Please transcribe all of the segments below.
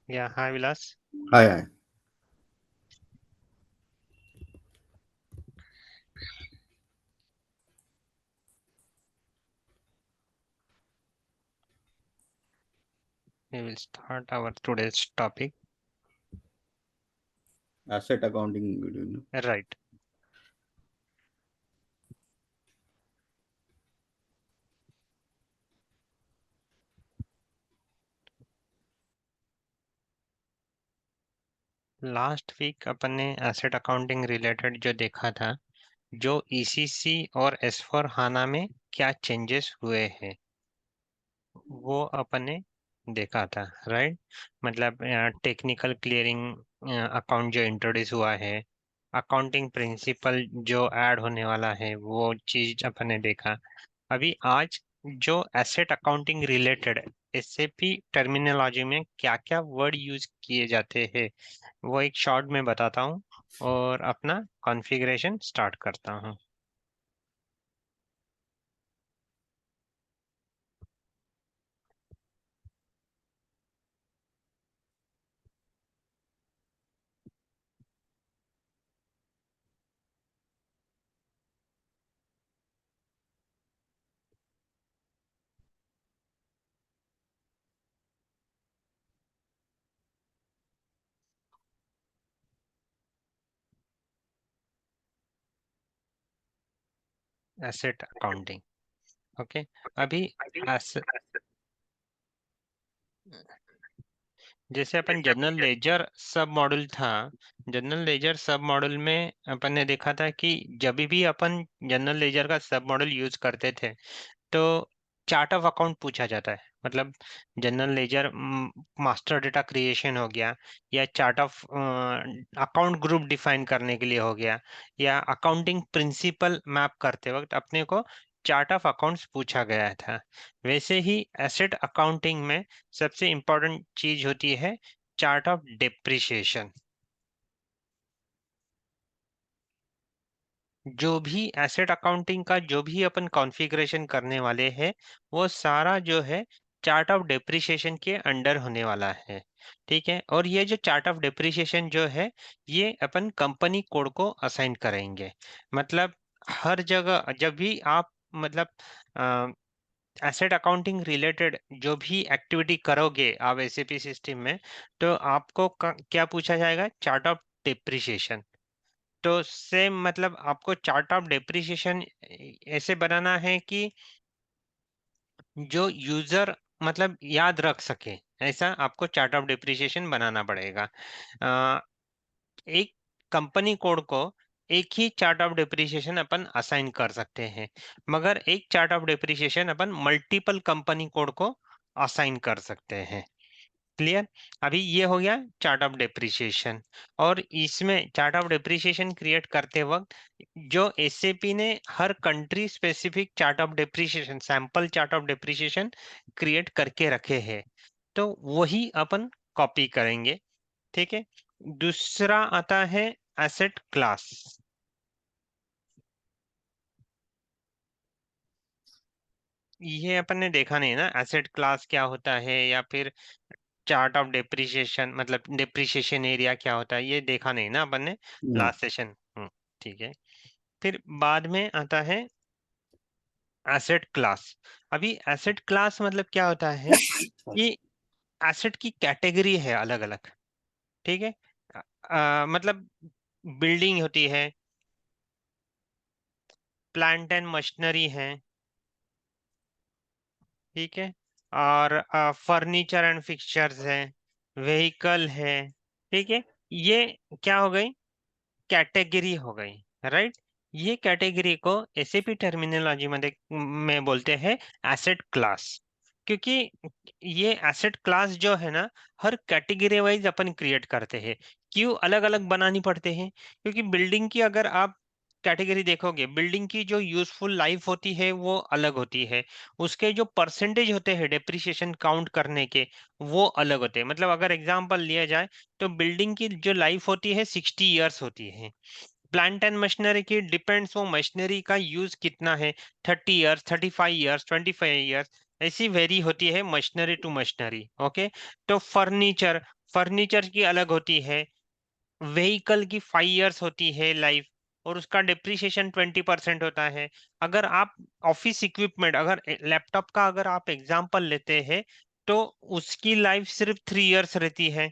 Yeah, hi Vilas. Hi, hi. We will start our today's topic. Asset accounting. Right. Last week अपन ने asset accounting related जो देखा था, जो ECC और एस4 हाना में क्या चेंजेस हुए हैं वो अपन ने देखा था। राइट, मतलब टेक्निकल क्लियरिंग अकाउंट जो इंट्रोड्यूस हुआ है, अकाउंटिंग प्रिंसिपल जो ऐड होने वाला है, वो चीज अपन ने देखा। अभी आज जो asset accounting related SAP terminology में क्या क्या वर्ड यूज किए जाते हैं वो एक शॉर्ट में बताता हूँ और अपना कॉन्फ़िगरेशन स्टार्ट करता हूँ। Asset accounting, okay. अभी एस जैसे अपन जनरल लेजर सब मॉड्यूल था, जनरल लेजर सब मॉड्यूल में अपन ने देखा था कि जब भी अपन जनरल लेजर का सब मॉड्यूल यूज करते थे तो चार्ट ऑफ अकाउंट पूछा जाता है। मतलब general ledger master data creation हो गया, या chart of account group define करने के लिए हो गया, या अकाउंटिंग प्रिंसिपल मैप करते वक्त अपने को चार्ट ऑफ अकाउंट्स पूछा गया था। वैसे ही एसेट अकाउंटिंग में सबसे इम्पोर्टेंट चीज होती है चार्ट ऑफ डेप्रिसिएशन। जो भी एसेट अकाउंटिंग का जो भी अपन कॉन्फ़िगरेशन करने वाले हैं वो सारा जो है चार्ट ऑफ डेप्रिसिएशन के अंडर होने वाला है। ठीक है, और ये जो चार्ट ऑफ डेप्रिसिएशन जो है ये अपन कंपनी कोड को असाइन करेंगे। मतलब हर जगह जब भी आप मतलब एसेट अकाउंटिंग रिलेटेड जो भी एक्टिविटी करोगे आप एसएपी सिस्टम में, तो आपको क्या पूछा जाएगा, चार्ट ऑफ डेप्रिसिएशन। तो सेम मतलब आपको चार्ट ऑफ डेप्रिसिएशन ऐसे बनाना है कि जो यूजर मतलब याद रख सके, ऐसा आपको चार्ट ऑफ डेप्रिसिएशन बनाना पड़ेगा। अ, एक कंपनी कोड को एक ही चार्ट ऑफ डेप्रिसिएशन अपन असाइन कर सकते हैं, मगर एक चार्ट ऑफ डेप्रिसिएशन अपन मल्टीपल कंपनी कोड को असाइन कर सकते हैं। क्लियर? अभी ये हो गया चार्ट ऑफ डेप्रिसिएशन। और इसमें चार्ट ऑफ डेप्रिसिएशन क्रिएट करते वक्त जो एसएपी ने हर country specific chart of depreciation, sample chart of depreciation create करके रखे हैं, तो वही अपन कॉपी करेंगे। ठीक है। दूसरा आता है एसेट क्लास। ये अपन ने देखा नहीं ना, एसेट क्लास क्या होता है या फिर चार्ट ऑफ डेप्रिसिएशन मतलब डेप्रिसिएशन एरिया क्या होता है, ये देखा नहीं ना अपन ने No. Last session. ठीक है। फिर बाद में आता है एसेट क्लास। अभी एसेट क्लास मतलब क्या होता है Sorry. कि एसेट की कैटेगरी है अलग अलग। ठीक है। मतलब बिल्डिंग होती है, प्लांट एंड मशीनरी है, ठीक है, और फर्नीचर एंड फिक्सचर्स है, व्हीकल है। ठीक है, ये क्या हो गई, कैटेगरी हो गई। राइट, ये कैटेगरी को एसएपी टर्मिनोलॉजी में बोलते हैं एसेट क्लास। क्योंकि ये एसेट क्लास जो है ना, हर कैटेगरी वाइज अपन क्रिएट करते हैं। क्यों अलग अलग बनानी पड़ते हैं, क्योंकि बिल्डिंग की अगर आप कैटेगरी देखोगे, बिल्डिंग की जो यूजफुल लाइफ होती है वो अलग होती है, उसके जो परसेंटेज होते हैं डेप्रिसिएशन काउंट करने के वो अलग होते हैं। मतलब अगर एग्जांपल लिया जाए तो बिल्डिंग की जो लाइफ होती है 60 इयर्स होती है। प्लांट एंड मशीनरी की डिपेंड्स, वो मशीनरी का यूज कितना है, 30 इयर्स, 35 इयर्स, 25 इयर्स, ऐसी वेरी होती है मशीनरी टू मशीनरी। ओके। तो फर्नीचर, फर्नीचर की अलग होती है, व्हीकल की 5 इयर्स होती है लाइफ, और उसका डिप्रिसिएशन 20% होता है। अगर आप ऑफिस इक्विपमेंट, अगर लैपटॉप का अगर आप एग्जांपल लेते हैं, तो उसकी लाइफ सिर्फ 3 इयर्स रहती है।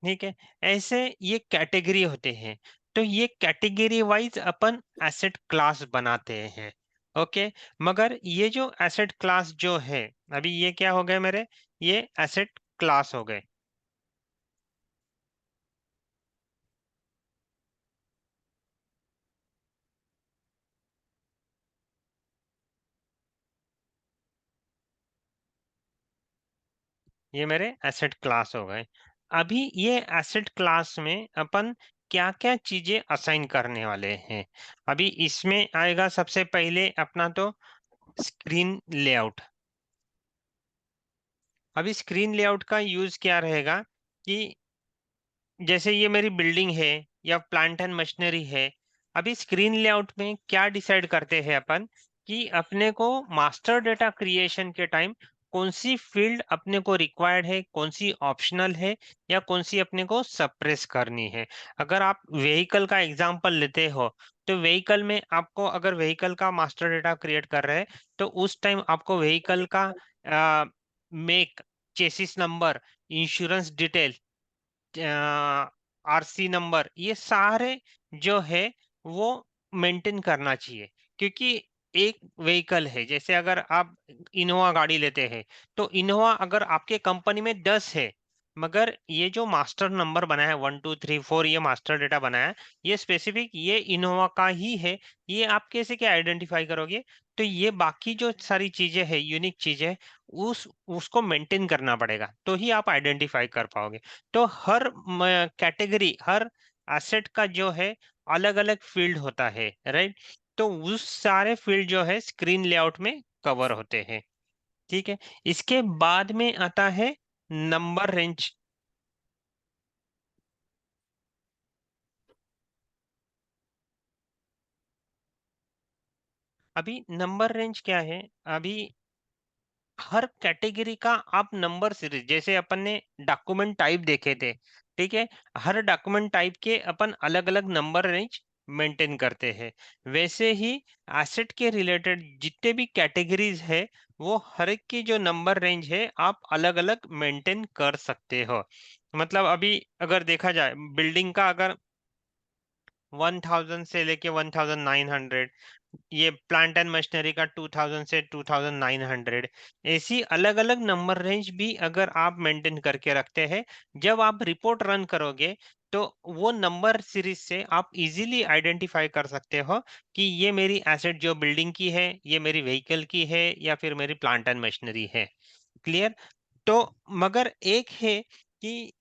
ठीक है। ऐसे ये कैटेगरी होते हैं। तो ये कैटेगरी वाइज अपन एसेट क्लास बनाते हैं। ओके। मगर ये जो एसेट क्लास जो है, अभी ये क्या हो गए मेरे, ये एसेट क्लास हो गए। ये मेरे एसेट क्लास हो गए। अभी ये एसेट क्लास में अपन क्या क्या चीजें असाइन करने वाले हैं। अभी इसमें आएगा सबसे पहले अपना तो स्क्रीन लेआउट। अभी स्क्रीन लेआउट का यूज क्या रहेगा कि जैसे ये मेरी बिल्डिंग है या प्लांट एंड मशीनरी है। अभी स्क्रीन लेआउट में क्या डिसाइड करते हैं अपन कि अपने को मास्टर डेटा क्रिएशन के टाइम कौन सी फील्ड अपने को रिक्वायर्ड है, कौन सी ऑप्शनल है, या कौन सी अपने को सप्रेस करनी है। अगर आप व्हीकल का एग्जांपल लेते हो, तो व्हीकल में आपको अगर व्हीकल का मास्टर डेटा क्रिएट कर रहे हैं, तो उस टाइम आपको व्हीकल का make, chassis number, insurance detail, RC number, ये सारे जो है वो मेंटेन करना चाहिए। क्योंकि एक व्हीकल है, जैसे अगर आप इनोवा गाड़ी लेते हैं, तो इनोवा अगर आपके कंपनी में 10 है, मगर ये जो मास्टर नंबर बनाया है 1 2 3 4, ये मास्टर डेटा बनाया है, ये स्पेसिफिक ये इनोवा का ही है, ये आप कैसे क्या आइडेंटिफाई करोगे। तो ये बाकी जो सारी चीजें हैं, यूनिक चीजें, उस उसको मेंटेन करना पड़ेगा, तो ही आप आइडेंटिफाई कर पाओगे। तो हर कैटेगरी, हर एसेट का जो है अलग अलग फील्ड होता है, राइट। तो उस सारे फील्ड जो है स्क्रीन लेआउट में कवर होते हैं। ठीक है। इसके बाद में आता है नंबर रेंज। अभी नंबर रेंज क्या है। अभी हर कैटेगरी का आप नंबर सीरीज, जैसे अपन ने डॉक्यूमेंट टाइप देखे थे, ठीक है, हर डॉक्यूमेंट टाइप के अपन अलग अलग नंबर रेंज मेंटेन करते हैं। वैसे ही एसेट के रिलेटेड जितने भी कैटेगरीज है, वो हर एक की जो नंबर रेंज है आप अलग अलग मेंटेन कर सकते हो। मतलब अभी अगर देखा जाए बिल्डिंग का, अगर 1000 से लेके 1900, ये प्लांट एंड मशीनरी का 2000 से 2900, ऐसी अलग अलग नंबर रेंज भी अगर आप मेंटेन करके रखते हैं, जब आप रिपोर्ट रन करोगे, तो वो नंबर सीरीज से आप इजीली आइडेंटिफाई कर सकते हो कि ये मेरी एसेट जो बिल्डिंग की है, ये मेरी व्हीकल की है, या फिर मेरी प्लांट एंड मशीनरी है। क्लियर। तो मगर एक है कि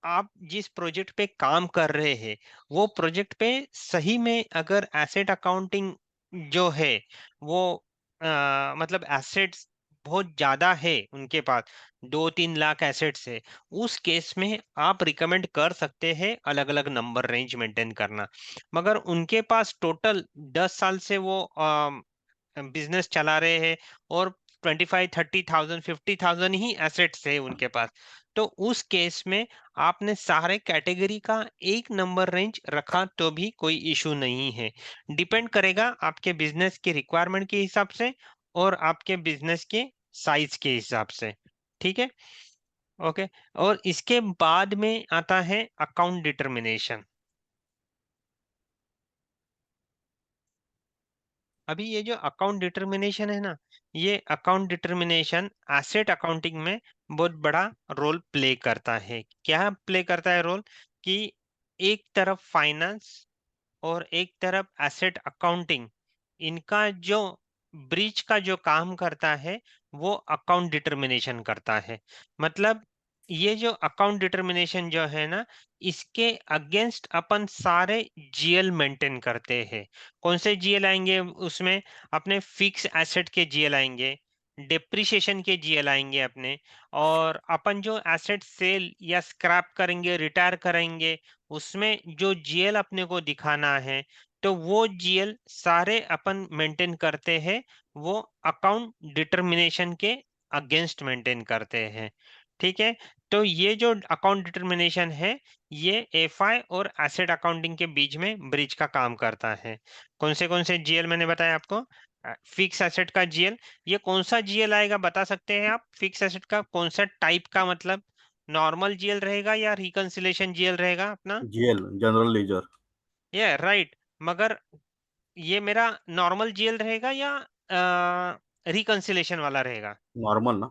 आप जिस प्रोजेक्ट पे काम कर रहे हैं, वो प्रोजेक्ट पे सही में अगर एसेट अकाउंटिंग जो है वो मतलब एसेट्स बहुत ज्यादा है उनके पास, 2 3 लाख एसेट्स है, उस केस में आप रिकमेंड कर सकते हैं अलग अलग नंबर रेंज मेंटेन करना। मगर उनके पास टोटल 10 साल से वो बिजनेस चला रहे हैं, और 25 30 थाउजेंड 50,000 ही एसेट्स है उनके पास, तो उस केस में आपने सारे कैटेगरी का एक नंबर रेंज रखा तो भी कोई इशू नहीं है। डिपेंड करेगा आपके बिजनेस के रिक्वायरमेंट के हिसाब से और आपके बिजनेस के साइज के हिसाब से। ठीक है। ओके। और इसके बाद में आता है अकाउंट डिटर्मिनेशन। अभी ये जो अकाउंट डिटर्मिनेशन है ना, ये अकाउंट डिटर्मिनेशन एसेट अकाउंटिंग में बहुत बड़ा रोल प्ले करता है। क्या प्ले करता है रोल कि एक तरफ फाइनेंस और एक तरफ एसेट अकाउंटिंग, इनका जो ब्रीच का जो काम करता है, वो अकाउंट डिटर्मिनेशन करता है। मतलब ये जो अकाउंट डिटर्मिनेशन जो है ना, इसके अगेंस्ट अपन सारे जीएल मेंटेन करते हैं। कौन से जीएल आएंगे उसमें, अपने फिक्स एसेट के जीएल आएंगे, डेप्रिसिएशन के जीएल आएंगे अपने, और अपन जो एसेट सेल या स्क्रैप करेंगे, रिटायर करेंगे, उसमें जो जीएल अपने को दिखाना है, तो वो जीएल सारे अपन मेंटेन करते हैं। वो अकाउंट डिटर्मिनेशन के अगेंस्ट मेंटेन करते हैं। ठीक है। तो ये जो अकाउंट डिटर्मिनेशन है, ये एफआई और एसेट अकाउंटिंग के बीच में ब्रिज का काम करता है। कौन से जीएल मैंने बताया आपको? फिक्स एसेट का जीएल। ये कौन सा जीएल आएगा बता सकते हैं आप? फिक्स एसेट का कौन सा टाइप का, मतलब नॉर्मल जीएल रहेगा या रिकंसिलेशन जीएल रहेगा अपना? GL general ledger. ये राइट। मगर ये मेरा नॉर्मल जीएल रहेगा या रिकंसिलेशन वाला रहेगा? नॉर्मल ना।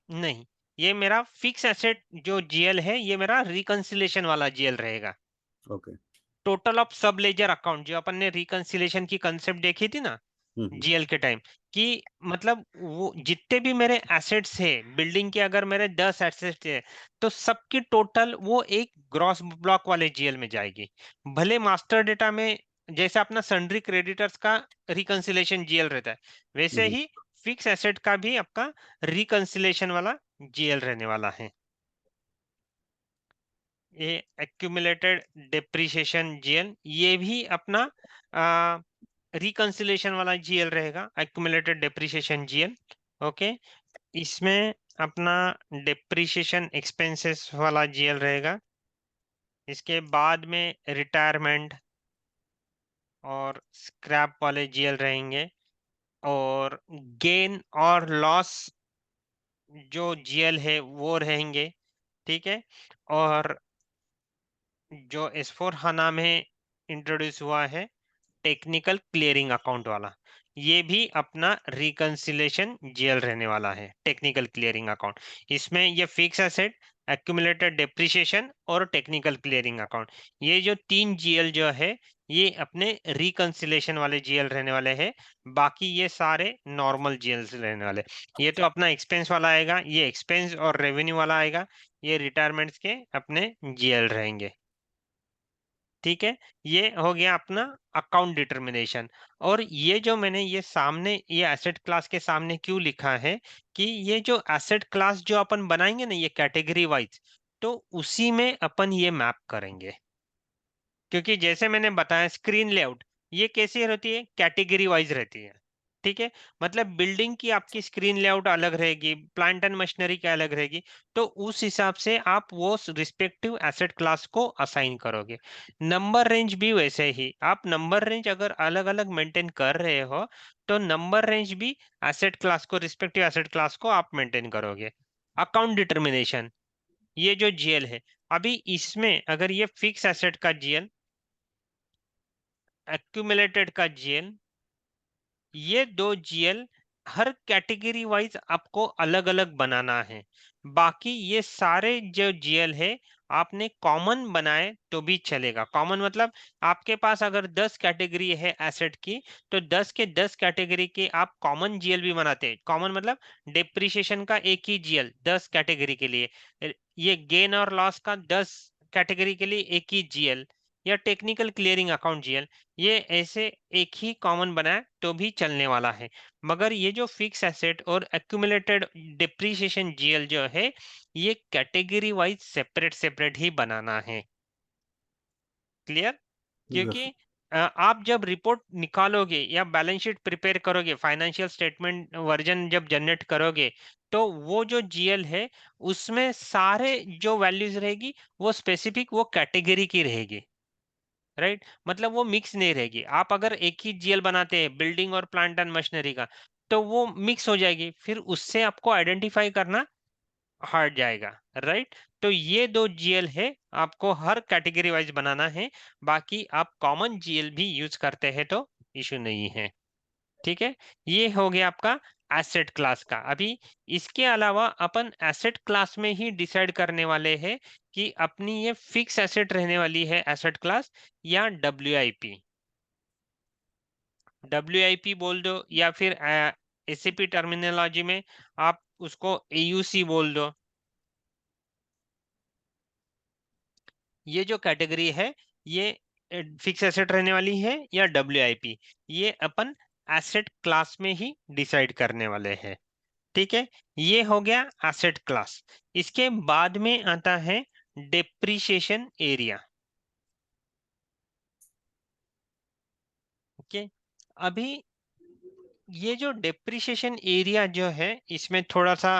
नहीं, ये मेरा फिक्स एसेट जो जीएल है, ये मेरा रिकंसिलेशन वाला जीएल रहेगा। ओके। टोटल ऑफ सब लेजर अकाउंट, जो अपन ने रिकंसिलेशन की कंसेप्ट देखी थी ना हम्म। जीएल के टाइम, कि मतलब वो जितने भी मेरे एसेट्स है बिल्डिंग के, अगर मेरे 10 एसेट्स है, तो सबकी टोटल वो एक ग्रॉस ब्लॉक वाले जीएल में जाएगी। भले मास्टर डेटा में जैसे अपना सन्ड्री क्रेडिटर्स का रिकंसिलेशन जीएल रहता है, वैसे हम्म। ही फिक्स एसेट का भी आपका रिकंसिलेशन वाला जीएल रहने वाला है। ये एक्यूमुलेटेड डेप्रिसिएशन जीएल, ये भी अपना रिकंसिलेशन वाला जीएल रहेगा, एक्यूमुलेटेड डेप्रिसिएशन जीएल। ओके। इसमें अपना डेप्रिसिएशन एक्सपेंसेस वाला जीएल रहेगा। इसके बाद में रिटायरमेंट और स्क्रैप वाले जीएल रहेंगे, और गेन और लॉस जो जीएल है वो रहेंगे। ठीक है। और जो एस4 हाना में इंट्रोड्यूस हुआ है, टेक्निकल क्लियरिंग अकाउंट वाला, ये भी अपना रिकंसिलेशन जीएल रहने वाला है, टेक्निकल क्लियरिंग अकाउंट। इसमें ये फिक्स एसेट, एक्यूमुलेटेड डेप्रिसिएशन और टेक्निकल क्लियरिंग अकाउंट, ये जो तीन जीएल जो है, ये अपने रिकंसिलेशन वाले जीएल रहने वाले हैं। बाकी ये सारे नॉर्मल जीएल रहने वाले। ये तो अपना एक्सपेंस वाला आएगा, ये एक्सपेंस और रेवेन्यू वाला आएगा, ये रिटायरमेंट्स के अपने जीएल रहेंगे। ठीक है। ये हो गया अपना अकाउंट डिटर्मिनेशन। और ये जो मैंने ये सामने ये एसेट क्लास के सामने क्यों लिखा है, कि ये जो एसेट क्लास जो अपन बनाएंगे ना, ये कैटेगरी वाइज, तो उसी में अपन ये मैप करेंगे। क्योंकि जैसे मैंने बताया, स्क्रीन लेआउट ये कैसी रहती है? कैटेगरी वाइज रहती है। ठीक है। मतलब बिल्डिंग की आपकी स्क्रीन लेआउट अलग रहेगी, प्लांट एंड मशीनरी की अलग रहेगी, तो उस हिसाब से आप वो रिस्पेक्टिव एसेट क्लास को असाइन करोगे। नंबर रेंज भी वैसे ही, आप नंबर रेंज अगर अलग अलग मेंटेन कर रहे हो, तो नंबर रेंज भी एसेट क्लास को, रिस्पेक्टिव एसेट क्लास को आप मेंटेन करोगे। अकाउंट डिटर्मिनेशन, ये जो जीएल है, अभी इसमें अगर ये फिक्स एसेट का जीएल, एक्यूमुलेटेड का जीएल, ये दो जीएल हर कैटेगरी वाइज आपको अलग अलग बनाना है। बाकी ये सारे जो जीएल है, आपने कॉमन बनाए तो भी चलेगा। कॉमन मतलब आपके पास अगर 10 कैटेगरी है एसेट की, तो 10 के 10 कैटेगरी के आप कॉमन जीएल भी बनाते हैं। कॉमन मतलब डेप्रिसिएशन का एक ही जीएल 10 कैटेगरी के लिए, ये गेन और लॉस का 10 कैटेगरी के लिए एक ही जीएल, या टेक्निकल क्लियरिंग अकाउंट जीएल, ये ऐसे एक ही कॉमन बनाए तो भी चलने वाला है। मगर ये जो फिक्स एसेट और एक्यूमुलेटेड डिप्रिसिएशन जीएल जो है, ये कैटेगरी वाइज सेपरेट सेपरेट ही बनाना है। क्लियर? क्योंकि यस। आप जब रिपोर्ट निकालोगे या बैलेंस शीट प्रिपेयर करोगे, फाइनेंशियल स्टेटमेंट वर्जन जब जनरेट करोगे, तो वो जो जीएल है, उसमें सारे जो वैल्यूज रहेगी, वो स्पेसिफिक वो कैटेगरी की रहेगी। राइट। मतलब वो मिक्स नहीं रहेगी। आप अगर एक ही जीएल बनाते हैं बिल्डिंग और प्लांट एंड मशीनरी का, तो वो मिक्स हो जाएगी, फिर उससे आपको आइडेंटिफाई करना हट जाएगा। राइट। तो ये दो जीएल है, आपको हर कैटेगरी वाइज बनाना है। बाकी आप कॉमन जीएल भी यूज करते हैं तो इशू नहीं है। ठीक है। ये हो गया आपका एसेट क्लास का। अभी इसके अलावा अपन एसेट क्लास में ही डिसाइड करने वाले हैं कि अपनी ये फिक्स एसेट रहने वाली है एसेट क्लास, या डब्ल्यूआईपी। डब्ल्यूआईपी बोल दो, या फिर एसएपी टर्मिनोलॉजी में आप उसको एयूसी बोल दो। ये जो कैटेगरी है, ये फिक्स एसेट रहने वाली है या डब्ल्यूआईपी, ये अपन एसेट क्लास में ही डिसाइड करने वाले हैं। ठीक है। ये हो गया एसेट क्लास। इसके बाद में आता है डेप्रिसिएशन एरिया। ओके। अभी ये जो डेप्रिसिएशन एरिया जो है इसमें थोड़ा सा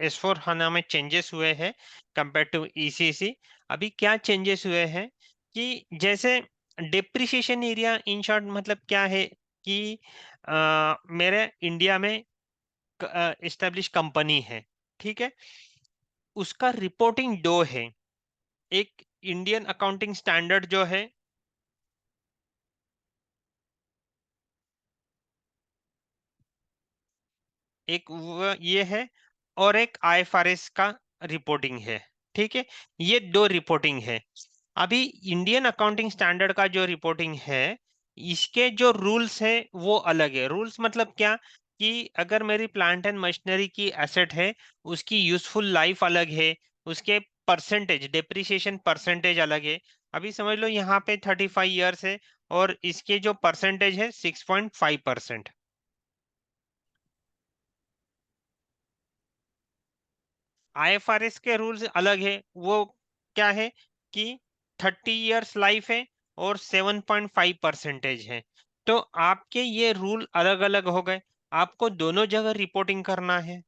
S4 हाना में चेंजेस हुए हैं कंपेयर टू ECC। अभी क्या चेंजेस हुए हैं कि जैसे डेप्रिसिएशन एरिया इन शॉर्ट मतलब क्या है कि मेरे इंडिया में इस्टेब्लिश कंपनी है, ठीक है। उसका रिपोर्टिंग डो है, एक इंडियन अकाउंटिंग स्टैंडर्ड जो है, एक ये है, और एक IFRS का रिपोर्टिंग है, ठीक है। ये दो रिपोर्टिंग है। अभी इंडियन अकाउंटिंग स्टैंडर्ड का जो रिपोर्टिंग है, इसके जो रूल्स है वो अलग है। रूल्स मतलब क्या कि अगर मेरी प्लांट एंड मशीनरी की एसेट है, उसकी यूजफुल लाइफ अलग है, उसके परसेंटेज डेप्रिसिएशन परसेंटेज अलग है। अभी समझ लो यहाँ पे 35 ईयर्स है और इसके जो परसेंटेज है 6.5%। IFRS के रूल्स अलग है। वो क्या है कि 30 ईयर्स लाइफ है और 7.5 परसेंटेज है। तो आपके ये रूल अलग अलग हो गए। आपको दोनों जगह रिपोर्टिंग करना है,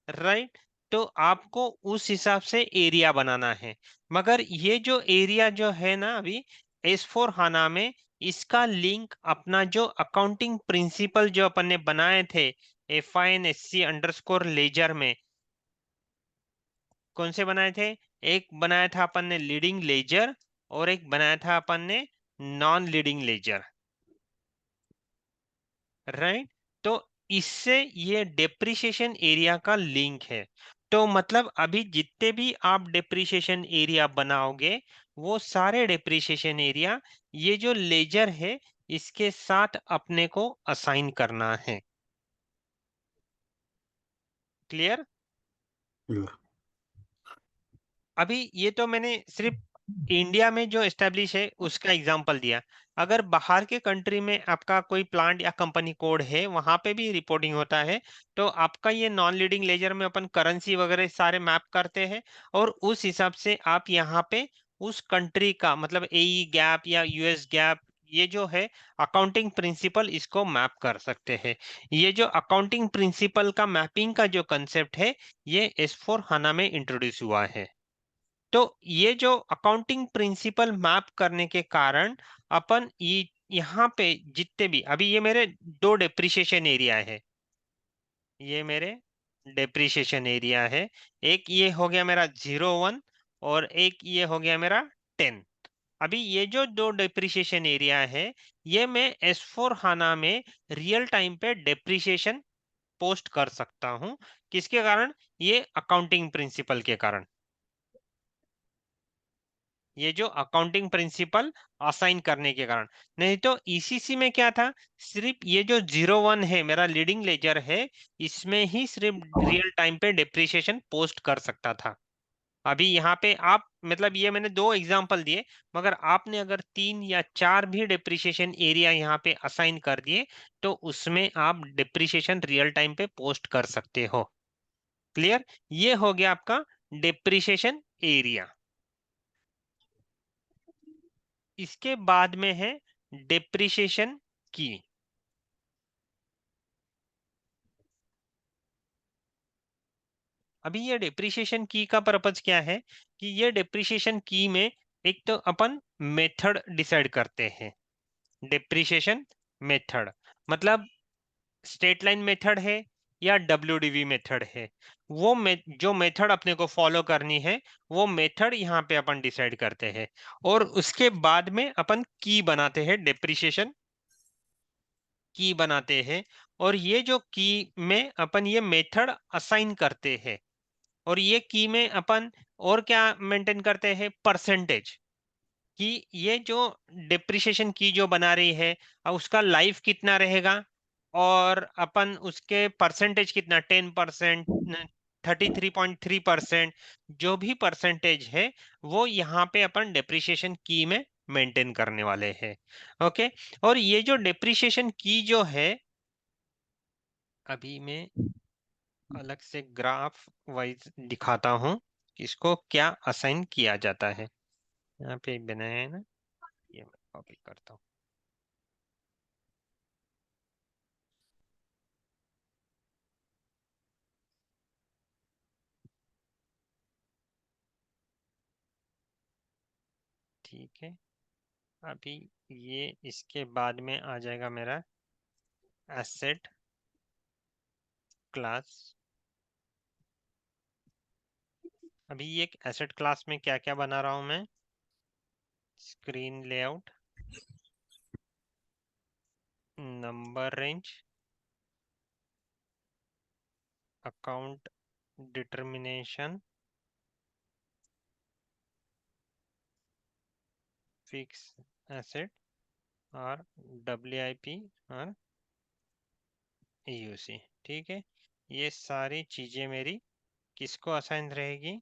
राइट। तो आपको उस हिसाब से एरिया बनाना है। मगर ये जो एरिया जो है ना अभी S4 हाना में, इसका लिंक अपना जो अकाउंटिंग प्रिंसिपल जो अपन ने बनाए थे FINSC_लेजर में, कौन से बनाए थे? एक बनाया था अपन ने लीडिंग लेजर और एक बनाया था अपन ने नॉन लीडिंग लेजर, राइट। तो इससे ये डेप्रिसिएशन एरिया का लिंक है। तो मतलब अभी जितने भी आप डेप्रिसिएशन एरिया बनाओगे, वो सारे डेप्रिसिएशन एरिया ये जो लेजर है इसके साथ अपने को असाइन करना है। क्लियर? क्लियर। अभी ये तो मैंने सिर्फ इंडिया में जो एस्टेब्लिश है उसका एग्जांपल दिया। अगर बाहर के कंट्री में आपका कोई प्लांट या कंपनी कोड है, वहां पे भी रिपोर्टिंग होता है। तो आपका ये नॉन लीडिंग लेजर में अपन करेंसी वगैरह सारे मैप करते हैं, और उस हिसाब से आप यहाँ पे उस कंट्री का मतलब AE गैप या US गैप, ये जो है अकाउंटिंग प्रिंसिपल, इसको मैप कर सकते हैं। ये जो अकाउंटिंग प्रिंसिपल का मैपिंग का जो कंसेप्ट है, ये S4 हाना में इंट्रोड्यूस हुआ है। तो ये जो अकाउंटिंग प्रिंसिपल मैप करने के कारण अपन ये यहाँ पे जितने भी अभी ये मेरे दो डेप्रिसिएशन एरिया है, ये मेरे डेप्रिसिएशन एरिया है। एक ये हो गया मेरा 0 1 और एक ये हो गया मेरा 10। अभी ये जो दो डेप्रिसिएशन एरिया है, ये मैं S4 हाना में रियल टाइम पे डेप्रिसिएशन पोस्ट कर सकता हूँ। किसके कारण? ये अकाउंटिंग प्रिंसिपल के कारण। ये जो अकाउंटिंग प्रिंसिपल असाइन करने के कारण। नहीं तो ECC में क्या था, सिर्फ ये जो 0 1 है मेरा लीडिंग लेजर है, इसमें ही सिर्फ रियल टाइम पे डेप्रिसिएशन पोस्ट कर सकता था। अभी यहाँ पे आप मतलब ये मैंने दो एग्जांपल दिए, मगर आपने अगर 3 या 4 भी डेप्रिसिएशन एरिया यहाँ पे असाइन कर दिए, तो उसमें आप डेप्रिसिएशन रियल टाइम पे पोस्ट कर सकते हो। क्लियर? ये हो गया आपका डेप्रिसिएशन एरिया। इसके बाद में है डेप्रिसिएशन की। अभी ये डेप्रिसिएशन की का पर्पज क्या है कि ये डेप्रिसिएशन की में एक तो अपन मेथड डिसाइड करते हैं। डेप्रिसिएशन मेथड मतलब स्ट्रेट लाइन मेथड है या WDV मेथड है। जो मेथड अपने को फॉलो करनी है, वो मेथड यहाँ पे अपन डिसाइड करते हैं, और उसके बाद में अपन की बनाते हैं, डेप्रिसिएशन की बनाते हैं। और ये जो की में अपन ये मेथड असाइन करते हैं, और ये की में अपन और क्या मेंटेन करते हैं, परसेंटेज। कि ये जो डेप्रिसिएशन की जो बना रही है, अब उसका लाइफ कितना रहेगा, और अपन उसके परसेंटेज कितना, 10%, 33.3%, जो भी परसेंटेज है वो यहाँ पे अपन डेप्रिसिएशन की में मेंटेन करने वाले हैं। ओके। और ये जो डेप्रिसिएशन की जो है, अभी मैं अलग से ग्राफ वाइज दिखाता हूँ कि इसको क्या असाइन किया जाता है। यहाँ पे बनाया है ना, ये मैं कॉपी करता हूँ। ठीक है, अभी ये इसके बाद में आ जाएगा मेरा एसेट क्लास। अभी ये एक एसेट क्लास में क्या क्या बना रहा हूं मैं? Screen layout, number range, account determination, fix asset और WIP और EUC। ठीक है, ये सारी चीजें मेरी किसको असाइन रहेगी?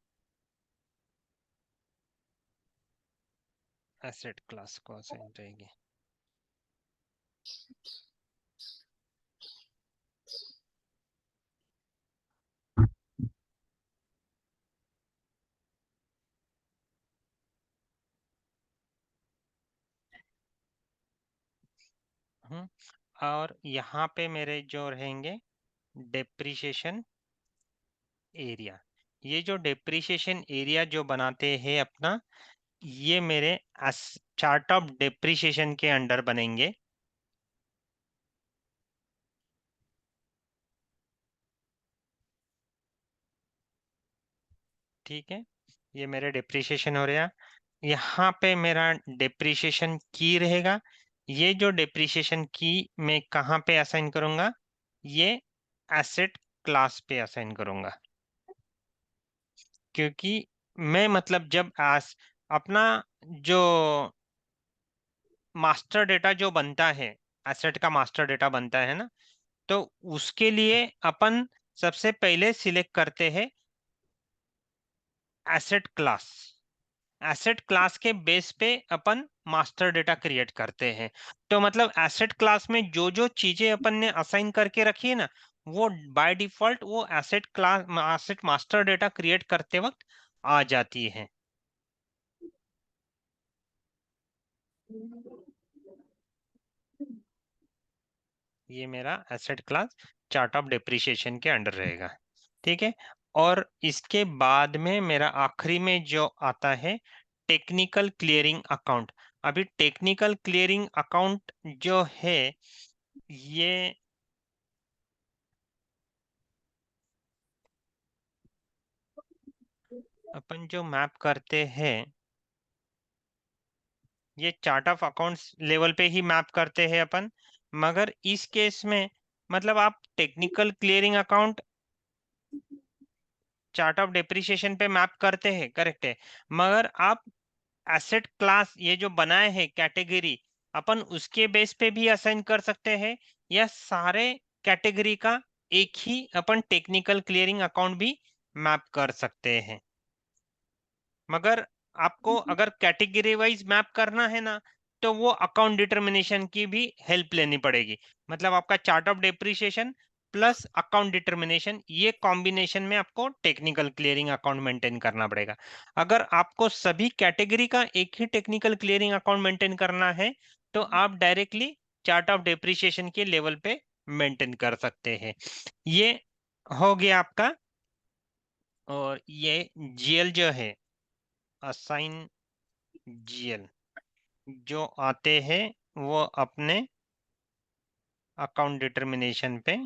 एसेट क्लास को असाइन रहेगी। और यहाँ पे मेरे जो रहेंगे डेप्रिसिएशन एरिया। ये जो डेप्रिसिएशन एरिया जो बनाते हैं अपना, ये मेरे चार्ट ऑफ डेप्रिसिएशन के अंडर बनेंगे। ठीक है, ये मेरे डेप्रिसिएशन हो रहा है। यहाँ पे मेरा डेप्रिसिएशन की रहेगा। ये जो डेप्रिसिएशन की मैं कहाँ पे असाइन करूंगा? ये एसेट क्लास पे असाइन करूंगा, क्योंकि मैं मतलब जब अपना जो मास्टर डेटा जो बनता है, एसेट का मास्टर डेटा बनता है ना, तो उसके लिए अपन सबसे पहले सिलेक्ट करते हैं एसेट क्लास। एसेट क्लास के बेस पे अपन मास्टर डेटा क्रिएट करते हैं। तो मतलब एसेट क्लास में जो जो चीजें अपन ने असाइन करके रखी है ना, वो बाय डिफॉल्ट वो asset class asset master data create करते वक्त आ जाती है। ये मेरा asset class chart of depreciation के अंडर रहेगा। ठीक है, और इसके बाद में मेरा आखिरी में जो आता है टेक्निकल क्लियरिंग अकाउंट। अभी टेक्निकल क्लियरिंग अकाउंट जो है, ये अपन जो मैप करते हैं, ये चार्ट ऑफ अकाउंट्स लेवल पे ही मैप करते हैं अपन। मगर इस केस में मतलब आप technical clearing account chart of depreciation पे मैप करते हैं, करेक्ट है। मगर आप एसेट क्लास ये जो बनाए हैं कैटेगरी, अपन उसके बेस पे भी असाइन कर सकते हैं, या सारे कैटेगरी का एक ही अपन टेक्निकल क्लियरिंग अकाउंट भी मैप कर सकते हैं। मगर आपको अगर कैटेगरी वाइज मैप करना है ना, तो वो अकाउंट डिटर्मिनेशन की भी हेल्प लेनी पड़ेगी। मतलब आपका chart of depreciation plus account determination, ये कॉम्बिनेशन में आपको टेक्निकल क्लियरिंग अकाउंट मेंटेन करना पड़ेगा। अगर आपको सभी कैटेगरी का एक ही टेक्निकल क्लियरिंग अकाउंट मेंटेन करना है, तो आप डायरेक्टली चार्ट ऑफ डेप्रिसिएशन के लेवल पे मेंटेन कर सकते हैं। ये हो गया आपका। और ये GL जो है, असाइन GL, जो आते हैं वो अपने अकाउंट डिटर्मिनेशन पे।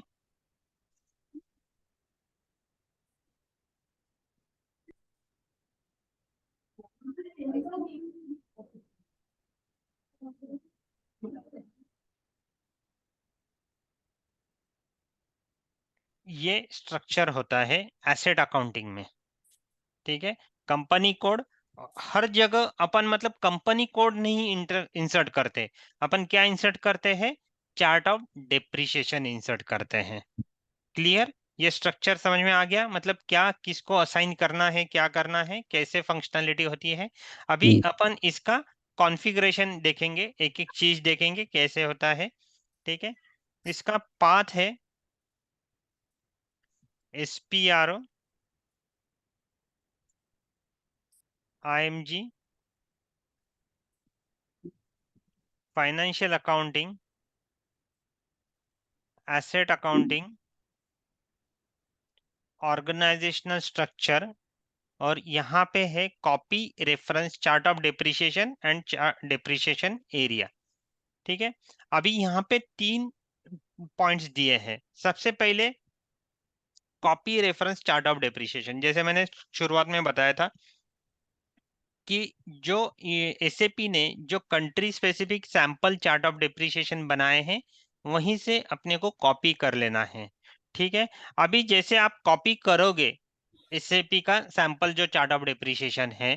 ये स्ट्रक्चर होता है एसेट अकाउंटिंग में। ठीक है, कंपनी कोड हर जगह अपन मतलब कंपनी कोड नहीं इंसर्ट करते। अपन क्या इंसर्ट करते हैं? चार्ट ऑफ डेप्रिसिएशन इंसर्ट करते हैं। क्लियर? ये स्ट्रक्चर समझ में आ गया? मतलब क्या किसको असाइन करना है, क्या करना है, कैसे फंक्शनलिटी होती है। अभी अपन इसका कॉन्फ़िगरेशन देखेंगे, एक एक चीज देखेंगे कैसे होता है। ठीक है, इसका पाथ है SPRO, IMG, financial accounting, asset accounting, organisational structure, और यहाँ पे है copy reference chart of depreciation and depreciation area. ठीक है, अभी यहाँ पे 3 पॉइंट्स दिए हैं। सबसे पहले copy reference chart of depreciation, जैसे मैंने शुरुआत में बताया था कि जो एसएपी ने जो country specific sample chart of depreciation बनाए हैं, वहीं से अपने को कॉपी कर लेना है। ठीक है, अभी जैसे आप कॉपी करोगे एसएपी का सैंपल जो चार्ट ऑफ डेप्रिसिएशन है,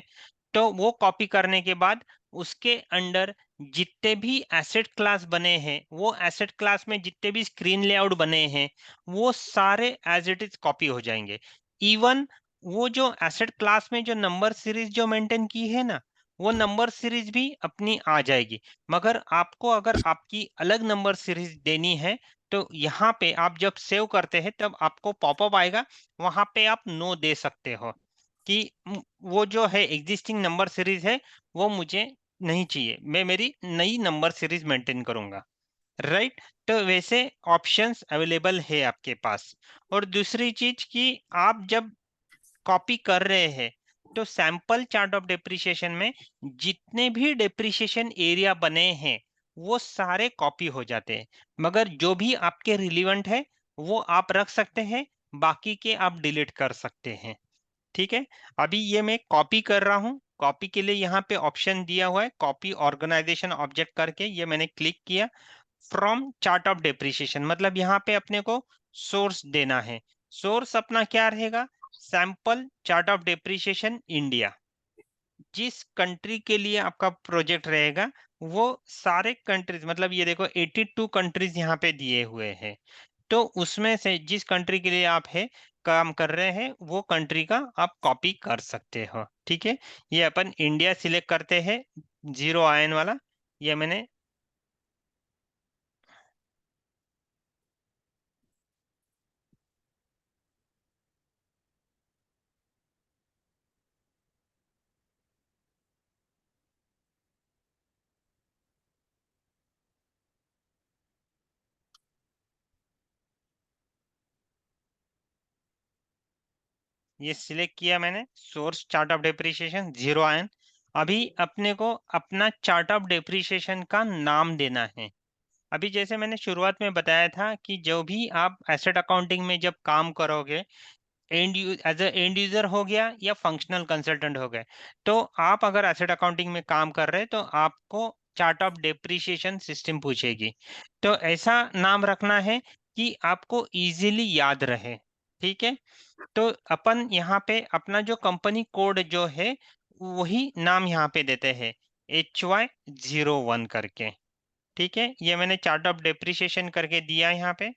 तो वो कॉपी करने के बाद उसके अंडर जितने भी एसेट क्लास बने हैं, वो एसेट क्लास में जितने भी स्क्रीन लेआउट बने हैं, वो सारे एज इट इज कॉपी हो जाएंगे। इवन वो जो एसेट क्लास में जो नंबर सीरीज जो मेंटेन की है ना, वो नंबर सीरीज भी अपनी आ जाएगी। मगर आपको अगर आपकी अलग नंबर सीरीज देनी है, तो यहाँ पे आप जब सेव करते हैं तब आपको पॉपअप आएगा, वहां पे आप नो दे सकते हो कि वो जो है एग्जिस्टिंग नंबर सीरीज है, वो मुझे नहीं चाहिए, मैं मेरी नई नंबर सीरीज मेंटेन करूंगा। राइट, तो वैसे ऑप्शंस अवेलेबल है आपके पास। और दूसरी चीज कि आप जब कॉपी कर रहे हैं, तो सैंपल चार्ट ऑफ डेप्रिसिएशन में जितने भी डेप्रिसिएशन एरिया बने हैं, वो सारे कॉपी हो जाते हैं। मगर जो भी आपके रिलीवेंट है, वो आप रख सकते हैं, बाकी के आप डिलीट कर सकते हैं। ठीक है, अभी ये मैं कॉपी कर रहा हूँ। कॉपी के लिए यहाँ पे ऑप्शन दिया हुआ है कॉपी ऑर्गेनाइजेशन ऑब्जेक्ट करके, ये मैंने क्लिक किया। फ्रॉम चार्ट ऑफ डेप्रिसिएशन मतलब यहाँ पे अपने को सोर्स देना है। सोर्स अपना क्या रहेगा? Sample chart of depreciation India. जिस कंट्री के लिए आपका प्रोजेक्ट रहेगा, वो सारे कंट्रीज, मतलब ये देखो 82 कंट्रीज यहाँ पे दिए हुए हैं। तो उसमें से जिस कंट्री के लिए आप है काम कर रहे हैं, वो कंट्री का आप कॉपी कर सकते हो। ठीक है, ये अपन इंडिया सिलेक्ट करते हैं, जीरो आयन वाला। ये मैंने ये सिलेक्ट किया, मैंने source chart of depreciation zero ion. अभी अपने को अपना चार्ट ऑफ डेप्रिसिएशन का नाम देना है। अभी जैसे मैंने शुरुआत में बताया था कि जो भी आप एसेट अकाउंटिंग में जब काम करोगे, एज ए एंड यूजर हो गया या फंक्शनल कंसल्टेंट हो गए, तो आप अगर एसेट अकाउंटिंग में काम कर रहे हैं, तो आपको चार्ट ऑफ डेप्रिसिएशन सिस्टम पूछेगी। तो ऐसा नाम रखना है कि आपको इजीली याद रहे। ठीक है, तो अपन यहाँ पे अपना जो कंपनी कोड जो है, वही नाम यहाँ पे देते हैं, HY01 करके। ठीक है, ये मैंने चार्ट ऑफ डेप्रिसिएशन करके दिया यहाँ पे,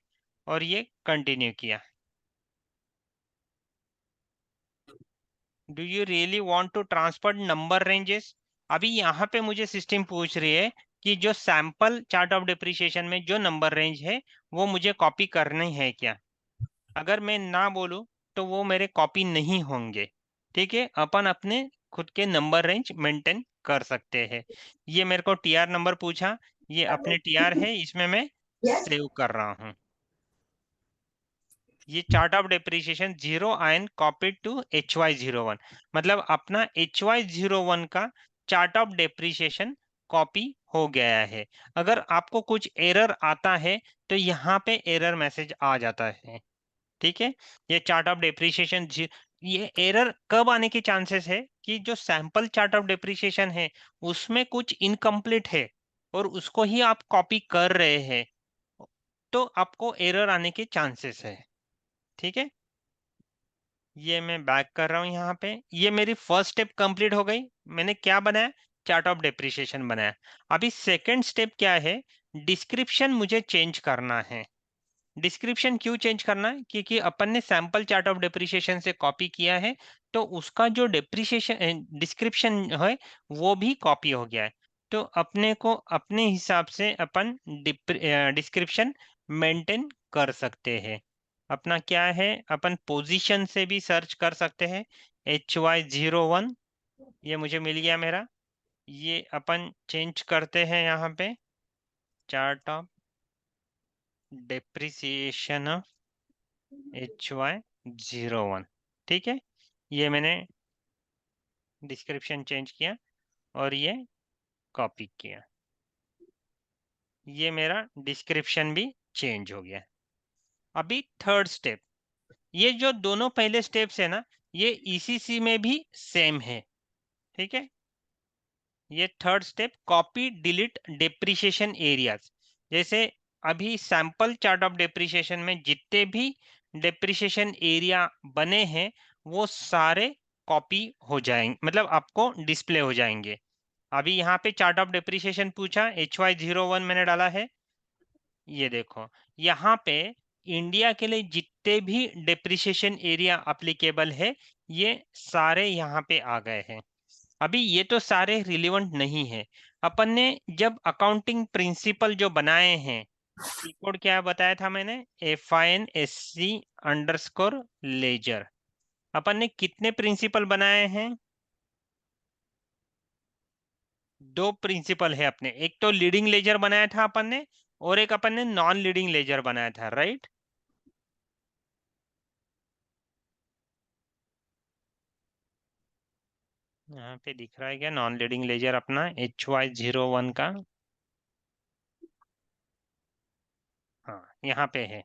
और ये कंटिन्यू किया। Do you really want to transfer number ranges? अभी यहाँ पे मुझे सिस्टम पूछ रही है कि जो सैंपल चार्ट ऑफ डेप्रिसिएशन में जो नंबर रेंज है, वो मुझे कॉपी करनी है क्या? अगर मैं ना बोलूं, तो वो मेरे कॉपी नहीं होंगे। ठीक है, अपन अपने खुद के नंबर रेंज मेंटेन कर सकते हैं। ये मेरे को टीआर नंबर पूछा, ये अपने टीआर है, इसमें मैं सेव कर रहा हूँ। ये चार्ट ऑफ डेप्रिसिएशन जीरो आयन कॉपी टू HY01, मतलब अपना HY01 का चार्ट ऑफ डेप्रिसिएशन कॉपी हो गया है। अगर आपको कुछ एरर आता है, तो यहाँ पे एरर मैसेज आ जाता है। ठीक है, ये चार्ट ऑफ डेप्रिसिएशन, ये एरर कब आने के चांसेस है कि जो सैंपल चार्ट ऑफ डेप्रिसिएशन है, उसमें कुछ इनकम्प्लीट है और उसको ही आप कॉपी कर रहे हैं, तो आपको एरर आने के चांसेस है। ठीक है, ये मैं बैक कर रहा हूँ यहाँ पे। ये मेरी फर्स्ट स्टेप कंप्लीट हो गई। मैंने क्या बनाया? चार्ट ऑफ डेप्रिसिएशन बनाया। अभी सेकंड स्टेप क्या है? डिस्क्रिप्शन मुझे चेंज करना है। डिस्क्रिप्शन क्यों चेंज करना है? क्योंकि अपन ने सैंपल चार्ट ऑफ डेप्रिसिएशन से कॉपी किया है, तो उसका जो डेप्रिसिएशन डिस्क्रिप्शन है, वो भी कॉपी हो गया है। तो अपने को अपने हिसाब से अपन डिस्क्रिप्शन मेंटेन कर सकते हैं। अपना क्या है, अपन पोजीशन से भी सर्च कर सकते हैं। HY01, ये मुझे मिल गया मेरा। ये अपन चेंज करते हैं यहाँ पे, चार्ट ऑफ डेप्रिसिएशन HY01। ठीक है, ये मैंने डिस्क्रिप्शन चेंज किया और ये कॉपी किया, ये मेरा डिस्क्रिप्शन भी चेंज हो गया। अभी थर्ड स्टेप, ये जो दोनों पहले स्टेप्स है ना, ये ईसीसी में भी सेम है, ठीक है। ये third step, copy delete depreciation areas. जैसे अभी सैंपल चार्ट ऑफ डेप्रिसिएशन में जितने भी डेप्रिसिएशन एरिया बने हैं वो सारे कॉपी हो जाएंगे, मतलब आपको डिस्प्ले हो जाएंगे। अभी यहाँ पे चार्ट ऑफ डेप्रिसिएशन पूछा, HY01 मैंने डाला है, ये देखो यहाँ पे इंडिया के लिए जितने भी डेप्रिसिएशन एरिया अप्लीकेबल है ये सारे यहाँ पे आ गए हैं। अभी ये तो सारे रिलेवेंट नहीं है, अपन ने जब अकाउंटिंग प्रिंसिपल जो बनाए हैं, कोड क्या बताया था मैंने, FINSC_लेजर। अपन ने कितने प्रिंसिपल बनाए हैं, दो प्रिंसिपल है अपने, एक तो लीडिंग लेजर बनाया था अपन ने और एक अपन ने नॉन लीडिंग लेजर बनाया था, राइट। यहाँ पे दिख रहा है क्या नॉन लीडिंग लेजर अपना HY01 का, हाँ यहाँ पे है,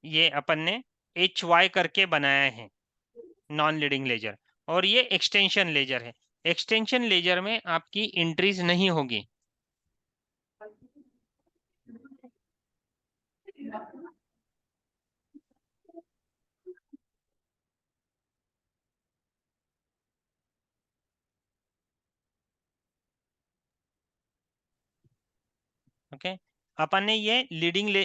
ये अपन ने HY करके बनाया है नॉन लीडिंग लेजर, और ये एक्सटेंशन लेजर है। एक्सटेंशन लेजर में आपकी एंट्रीज नहीं होगी, ओके। अपन ने ये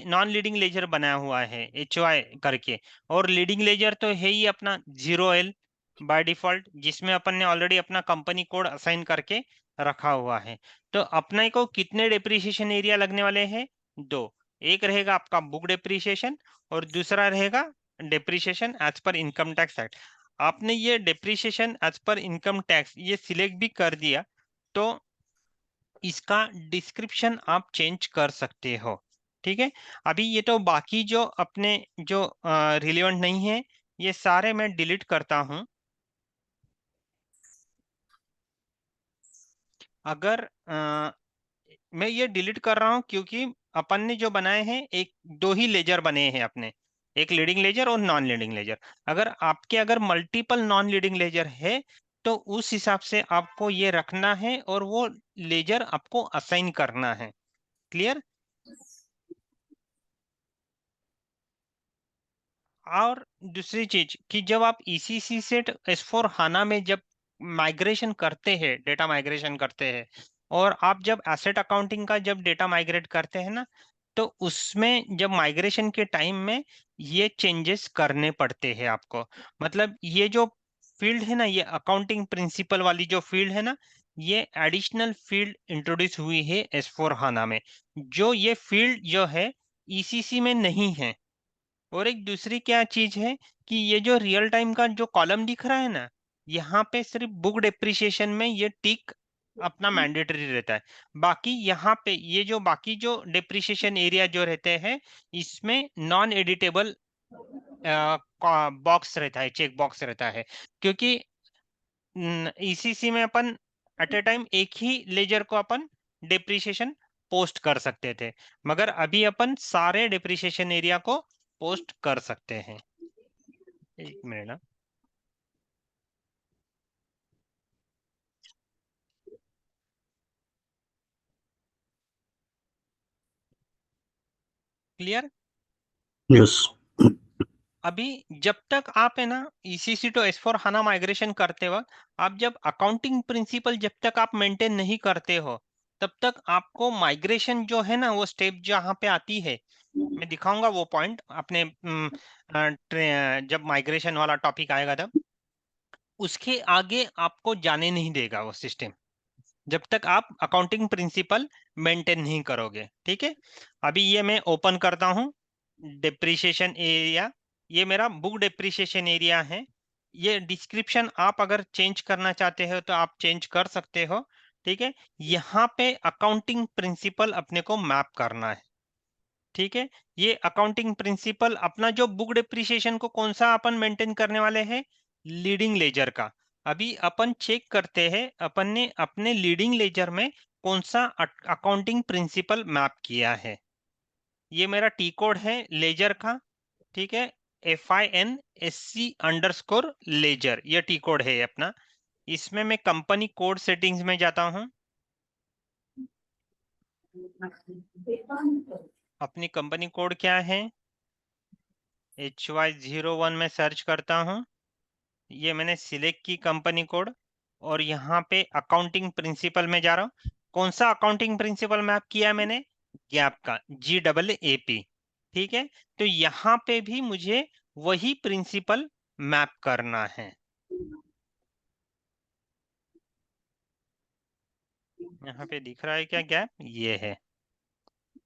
नॉन लीडिंग लेजर बनाया हुआ है HY करके, और लीडिंग लेजर तो है ही अपना 0L बाय डिफॉल्ट, जिसमें अपन ने ऑलरेडी अपना कंपनी कोड असाइन करके रखा हुआ है। तो अपने को कितने डेप्रिसिएशन एरिया लगने वाले हैं, दो। एक रहेगा आपका बुक डेप्रिसिएशन और दूसरा रहेगा depreciation as per income tax act. आपने ये depreciation as per income tax ये सिलेक्ट भी कर दिया तो इसका डिस्क्रिप्शन आप चेंज कर सकते हो, ठीक है। अभी ये तो बाकी जो अपने जो रिलेवेंट नहीं है ये सारे मैं डिलीट करता हूं। अगर मैं ये डिलीट कर रहा हूं क्योंकि अपन ने जो बनाए हैं एक दो ही लेजर बने हैं अपने, एक लीडिंग लेजर और नॉन लीडिंग लेजर। अगर आपके अगर मल्टीपल नॉन लीडिंग लेजर है तो उस हिसाब से आपको ये रखना है और वो लेजर आपको असाइन करना है, क्लियर। और दूसरी चीज कि जब आप ECC से S/4HANA में जब माइग्रेशन करते हैं, डेटा माइग्रेशन करते हैं, और आप जब एसेट अकाउंटिंग का जब डेटा माइग्रेट करते हैं ना, तो उसमें जब माइग्रेशन के टाइम में ये चेंजेस करने पड़ते हैं आपको। मतलब ये जो फील्ड है ना, ये अकाउंटिंग प्रिंसिपल वाली जो फील्ड है ना, ये एडिशनल फील्ड इंट्रोड्यूस हुई है S/4HANA में, जो ये फील्ड जो है ECC में नहीं है। और एक दूसरी क्या चीज है कि ये जो रियल टाइम का जो कॉलम दिख रहा है ना, यहाँ पे सिर्फ बुक डेप्रिसिएशन में ये टिक अपना मैंडेटरी रहता है। बाकी यहाँ पे ये जो बाकी जो डेप्रिसिएशन एरिया जो रहते हैं इसमें नॉन एडिटेबल बॉक्स रहता है, चेक बॉक्स रहता है, क्योंकि ECC में अपन एट ए टाइम एक ही लेजर को अपन डेप्रिसिएशन पोस्ट कर सकते थे, मगर अभी अपन सारे डेप्रिसिएशन एरिया को पोस्ट कर सकते हैं। एक मिनट ना, क्लियर। यस। अभी जब तक आप है ना ECC टू S/4HANA माइग्रेशन करते वक्त आप जब अकाउंटिंग प्रिंसिपल जब तक आप मेंटेन नहीं करते हो तब तक आपको माइग्रेशन जो है ना वो स्टेप जहाँ पे आती है, मैं दिखाऊंगा वो पॉइंट अपने जब माइग्रेशन वाला टॉपिक आएगा तब, उसके आगे आपको जाने नहीं देगा वो सिस्टम जब तक आप अकाउंटिंग प्रिंसिपल मेंटेन नहीं करोगे, ठीक है। अभी ये मैं ओपन करता हूँ डिप्रिसिएशन एरिया, ये मेरा बुक डिप्रिसिएशन एरिया है। ये डिस्क्रिप्शन आप अगर चेंज करना चाहते हो तो आप चेंज कर सकते हो, ठीक है। यहाँ पे अकाउंटिंग प्रिंसिपल अपने को मैप करना है, ठीक है। ये अकाउंटिंग प्रिंसिपल अपना जो बुक डिप्रिसिएशन को कौन सा अपन मेंटेन करने वाले हैं, लीडिंग लेजर का। अभी अपन चेक करते हैं अपन ने अपने लीडिंग लेजर में कौन सा अकाउंटिंग प्रिंसिपल मैप किया है। ये मेरा टी कोड है लेजर का, ठीक है। FINSC_लेजर ये टी कोड है अपना। इसमें मैं कंपनी कोड सेटिंग्स में जाता हूँ। अपनी कंपनी कोड क्या है, HY01 में सर्च करता हूँ। ये मैंने सिलेक्ट की कंपनी कोड, और यहाँ पे अकाउंटिंग प्रिंसिपल में जा रहा हूँ। कौन सा अकाउंटिंग प्रिंसिपल मैप किया है मैंने, गैप का GAAP, ठीक है। तो यहाँ पे भी मुझे वही प्रिंसिपल मैप करना है। यहाँ पे दिख रहा है क्या गैप, ये है।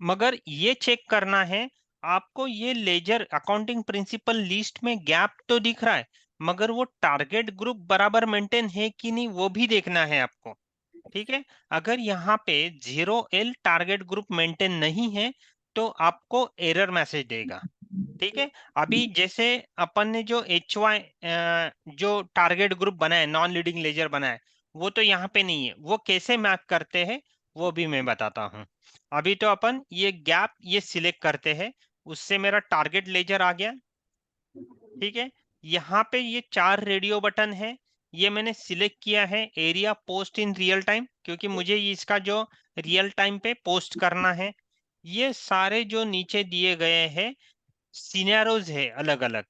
मगर ये चेक करना है आपको, ये लेजर अकाउंटिंग प्रिंसिपल लिस्ट में गैप तो दिख रहा है, मगर वो टारगेट ग्रुप बराबर मेंटेन है कि नहीं वो भी देखना है आपको, ठीक है। अगर यहाँ पे 0L टारगेट ग्रुप मेंटेन नहीं है तो आपको एरर मैसेज देगा, ठीक है। अभी जैसे अपन ने जो HY जो टारगेट ग्रुप बनाए, नॉन लीडिंग लेजर बनाए, वो तो यहाँ पे नहीं है। वो कैसे मैप करते हैं वो भी मैं बताता हूँ। अभी तो अपन ये गैप ये सिलेक्ट करते हैं, उससे मेरा टारगेट लेजर आ गया, ठीक है। यहाँ पे ये 4 रेडियो बटन है, ये मैंने सिलेक्ट किया है area post in real time, क्योंकि मुझे इसका जो रियल टाइम पे पोस्ट करना है। ये सारे जो नीचे दिए गए हैं सिनेरियोज है अलग अलग,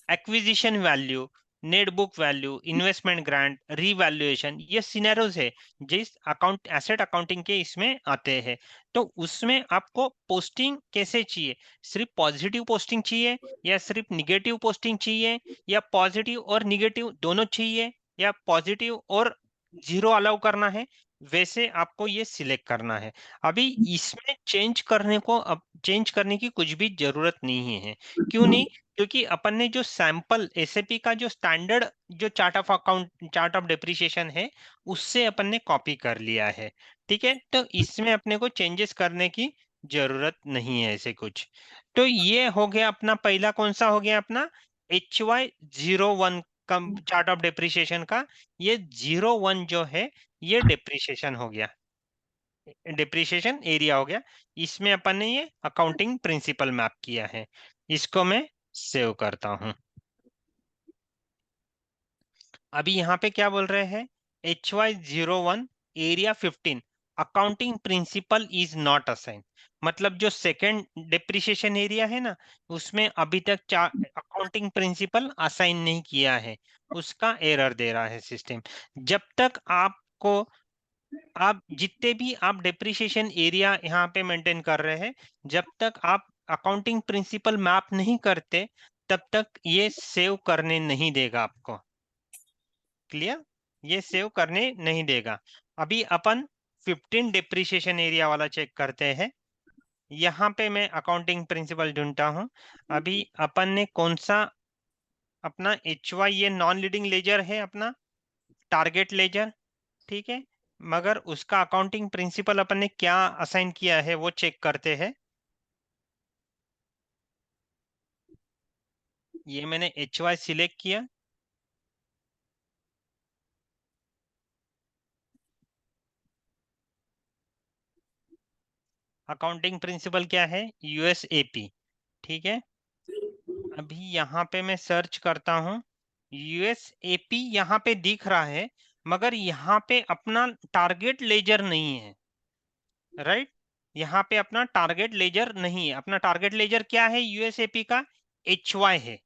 acquisition value, net book value, investment grant, revaluation, ये सिनेरियोज है जिस अकाउंट एसेट अकाउंटिंग के इसमें आते हैं। तो उसमें आपको पोस्टिंग कैसे चाहिए, सिर्फ पॉजिटिव पोस्टिंग चाहिए या सिर्फ निगेटिव पोस्टिंग चाहिए, या पॉजिटिव और निगेटिव दोनों चाहिए, या पॉजिटिव और जीरो अलाउ करना है, वैसे आपको ये सिलेक्ट करना है। अभी इसमें चेंज करने को, अब चेंज करने की कुछ भी जरूरत नहीं है। क्यों नहीं, क्योंकि अपन ने जो सैंपल एसएपी का जो स्टैंडर्ड जो चार्ट ऑफ डेप्रिसिएशन है उससे अपन ने कॉपी कर लिया है, ठीक है। तो इसमें अपने को चेंजेस करने की जरूरत नहीं है ऐसे कुछ। तो ये हो गया अपना पहला, कौन सा हो गया अपना HY01 का चार्ट ऑफ डेप्रिसिएशन का। ये 01 जो है ये डेप्रिसिएशन हो गया, डिप्रिशिएशन एरिया हो गया। इसमें अपन ने ये अकाउंटिंग प्रिंसिपल मैप किया है। इसको मैं सेव करता हूं। अभी यहाँ पे क्या बोल रहे हैं, HY01 area 15 accounting principle is not assign. मतलब जो सेकंड डिप्रिशिएशन एरिया है ना, उसमें अभी तक अकाउंटिंग प्रिंसिपल असाइन नहीं किया है, उसका एरर दे रहा है सिस्टम। जब तक आपको, आप जितने भी आप डेप्रिसिएशन एरिया यहाँ पे मेंटेन कर रहे हैं, जब तक आप अकाउंटिंग प्रिंसिपल मैप नहीं करते तब तक ये सेव करने नहीं देगा आपको। क्लियर, ये सेव करने नहीं देगा। अभी अपन 15 डेप्रिसिएशन एरिया वाला चेक करते हैं। यहाँ पे मैं अकाउंटिंग प्रिंसिपल ढूंढता हूँ। अभी अपन ने कौन सा अपना HY, ये नॉन लीडिंग लेजर है अपना टारगेट लेजर, ठीक है। मगर उसका अकाउंटिंग प्रिंसिपल अपन ने क्या असाइन किया है वो चेक करते हैं। ये मैंने HY सिलेक्ट किया, अकाउंटिंग प्रिंसिपल क्या है, USAP, ठीक है। अभी यहाँ पे मैं सर्च करता हूँ, USAP यहाँ पे दिख रहा है, मगर यहाँ पे अपना टारगेट लेजर नहीं है, राइट। यहाँ पे अपना टारगेट लेजर नहीं है। अपना टारगेट लेजर क्या है USAP का, HY है।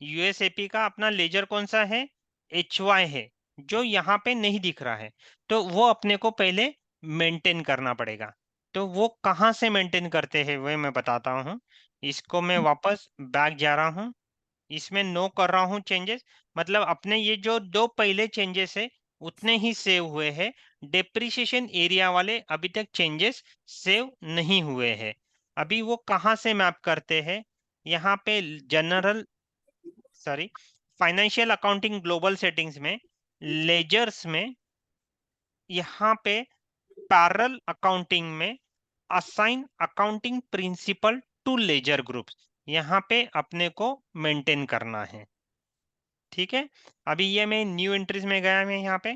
यूएसएपी का अपना लेजर कौन सा है, HY है, जो यहाँ पे नहीं दिख रहा है। तो वो अपने को पहले मेंटेन करना पड़ेगा। तो वो कहाँ से मेंटेन करते हैं वो मैं बताता हूँ। इसको मैं वापस बैक जा रहा हूँ, इसमें नो कर रहा हूँ चेंजेस। मतलब अपने ये जो दो पहले चेंजेस है उतने ही सेव हुए हैं, डेप्रिसिएशन एरिया वाले अभी तक चेंजेस सेव नहीं हुए हैं। अभी वो कहाँ से मैप करते हैं, यहाँ पे general, sorry, financial accounting global settings में, लेजर्स में, यहाँ पे पैरेलल अकाउंटिंग में assign accounting principle to ledger groups, यहाँ पे अपने को मेंटेन करना है। ठीक है। अभी ये मैं न्यू एंट्रीज में गया, मैं यहाँ पे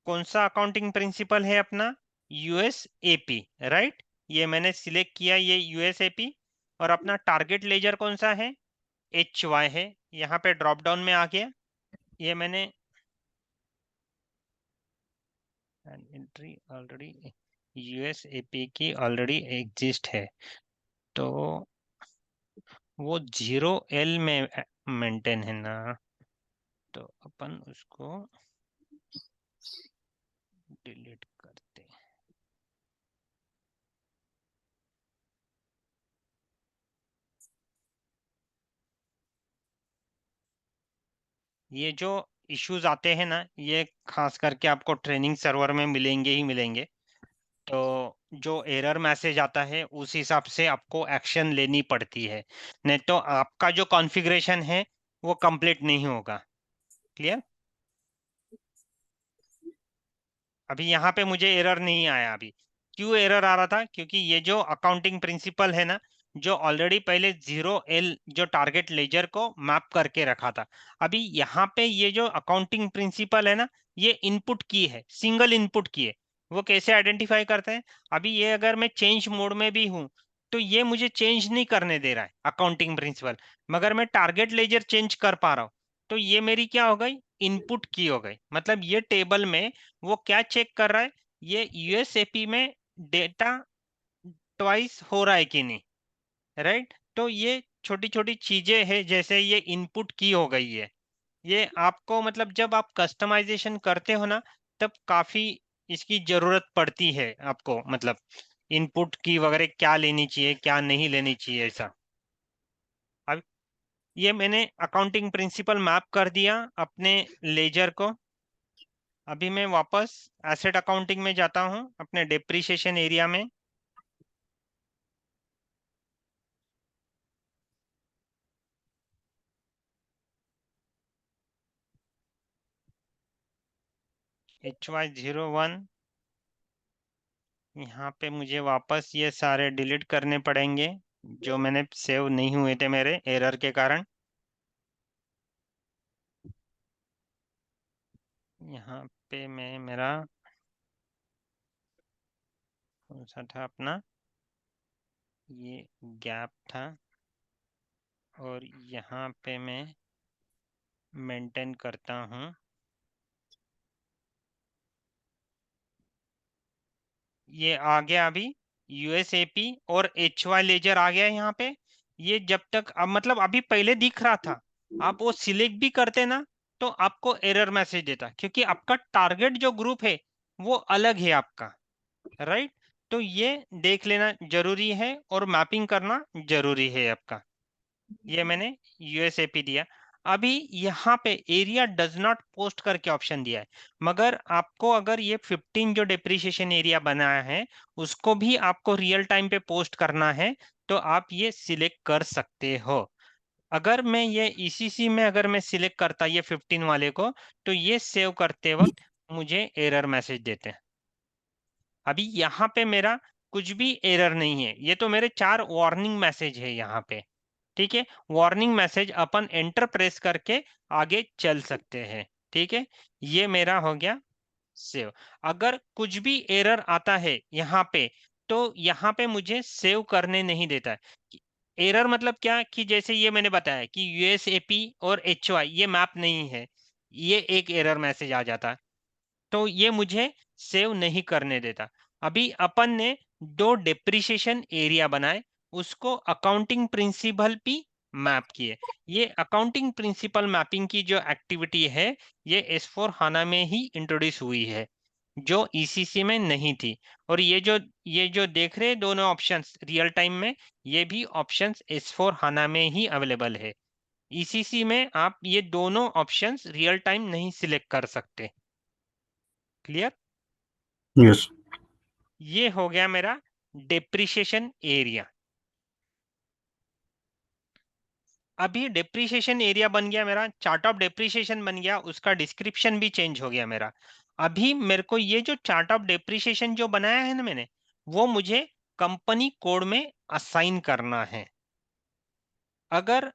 कौन सा अकाउंटिंग प्रिंसिपल है अपना, यूएसएपी, राइट। ये मैंने सिलेक्ट किया, ये यूएसएपी। और अपना टारगेट लेजर कौन सा है, एच वाई है। यहाँ पे ड्रॉप डाउन में आ गया, ये मैंने एंट्री ऑलरेडी यूएसएपी की ऑलरेडी एग्जिस्ट है, तो वो 0L में मेंटेन है ना, तो अपन उसको डिलीट करते हैं। ये जो इश्यूज आते हैं ना, ये खास करके आपको ट्रेनिंग सर्वर में मिलेंगे ही मिलेंगे। तो जो एरर मैसेज आता है उस हिसाब से आपको एक्शन लेनी पड़ती है, नहीं तो आपका जो कॉन्फ़िगरेशन है वो कंप्लीट नहीं होगा। क्लियर। अभी यहाँ पे मुझे एरर नहीं आया। अभी क्यों एरर आ रहा था, क्योंकि ये जो अकाउंटिंग प्रिंसिपल है ना, जो ऑलरेडी पहले 0L जो टारगेट लेजर को मैप करके रखा था, अभी यहाँ पे ये जो अकाउंटिंग प्रिंसिपल है ना, ये इनपुट की है, सिंगल इनपुट की है। वो कैसे आइडेंटिफाई करते हैं, अभी ये अगर मैं चेंज मोड में भी हूँ तो ये मुझे चेंज नहीं करने दे रहा है अकाउंटिंग प्रिंसिपल, मगर मैं टारगेट लेजर चेंज कर पा रहा हूँ, तो ये मेरी क्या हो गई, इनपुट की हो गई। मतलब ये टेबल में वो क्या चेक कर रहा है, ये यूएसएपी में डेटा ट्वाइस हो रहा है कि नहीं, राइट। तो ये छोटी छोटी चीजें हैं, जैसे ये इनपुट की हो गई है। ये आपको मतलब जब आप कस्टमाइजेशन करते हो ना, तब काफी इसकी जरूरत पड़ती है आपको, मतलब इनपुट की वगैरह क्या लेनी चाहिए क्या नहीं लेनी चाहिए ऐसा। अब ये मैंने अकाउंटिंग प्रिंसिपल मैप कर दिया अपने लेजर को। अभी मैं वापस एसेट अकाउंटिंग में जाता हूँ, अपने डेप्रिसिएशन एरिया में। HY01, यहाँ पे मुझे वापस ये सारे डिलीट करने पड़ेंगे जो मैंने सेव नहीं हुए थे मेरे एरर के कारण। यहाँ पे मैं मेरा कौन सा था अपना, ये गैप था, और यहाँ पे मैं मेंटेन करता हूँ। ये आ गया अभी यूएसएपी और एचवाई लेजर आ गया है यहाँ पे। ये जब तक अब मतलब अभी पहले दिख रहा था, आप वो सिलेक्ट भी करते ना तो आपको एरर मैसेज देता, क्योंकि आपका टारगेट जो ग्रुप है वो अलग है आपका, राइट। तो ये देख लेना जरूरी है और मैपिंग करना जरूरी है आपका। ये मैंने यूएसएपी दिया। अभी यहाँ पे एरिया डज नॉट पोस्ट करके ऑप्शन दिया है, मगर आपको अगर ये 15 जो डेप्रिसिएशन एरिया बनाया है उसको भी आपको रियल टाइम पे पोस्ट करना है, तो आप ये सिलेक्ट कर सकते हो। अगर मैं ये ईसीसी में अगर मैं सिलेक्ट करता ये 15 वाले को, तो ये सेव करते वक्त मुझे एरर मैसेज देते हैं। अभी यहाँ पे मेरा कुछ भी एरर नहीं है, ये तो मेरे 4 वार्निंग मैसेज है यहाँ पे। ठीक है, वार्निंग मैसेज अपन एंटर प्रेस करके आगे चल सकते हैं। ठीक है, ये मेरा हो गया सेव। अगर कुछ भी एरर आता है यहाँ पे, तो यहाँ पे मुझे सेव करने नहीं देता है। एरर मतलब क्या, कि जैसे ये मैंने बताया कि यूएसएपी और एचवाई ये मैप नहीं है, ये एक एरर मैसेज आ जाता है, तो ये मुझे सेव नहीं करने देता। अभी अपन ने दो डेप्रिसिएशन एरिया बनाए, उसको अकाउंटिंग प्रिंसिपल भी मैप किए। ये अकाउंटिंग प्रिंसिपल मैपिंग की जो एक्टिविटी है, ये S4 हाना में ही इंट्रोड्यूस हुई है, जो ईसीसी में नहीं थी। और ये जो देख रहे हैं दोनों ऑप्शंस रियल टाइम में, ये भी ऑप्शंस S4 हाना में ही अवेलेबल है। ईसीसी में आप ये दोनों ऑप्शंस रियल टाइम नहीं सिलेक्ट कर सकते। क्लियर। यस। ये हो गया मेरा डेप्रिसिएशन एरिया। अभी डेप्रिसिएशन एरिया बन गया मेरा, चार्ट ऑफ डेप्रिसिएशन बन गया, उसका डिस्क्रिप्शन भी चेंज हो गया मेरा। अभी मेरे को ये जो चार्ट ऑफ डेप्रिसिएशन जो बनाया है ना मैंने, वो मुझे कंपनी कोड में असाइन करना है। अगर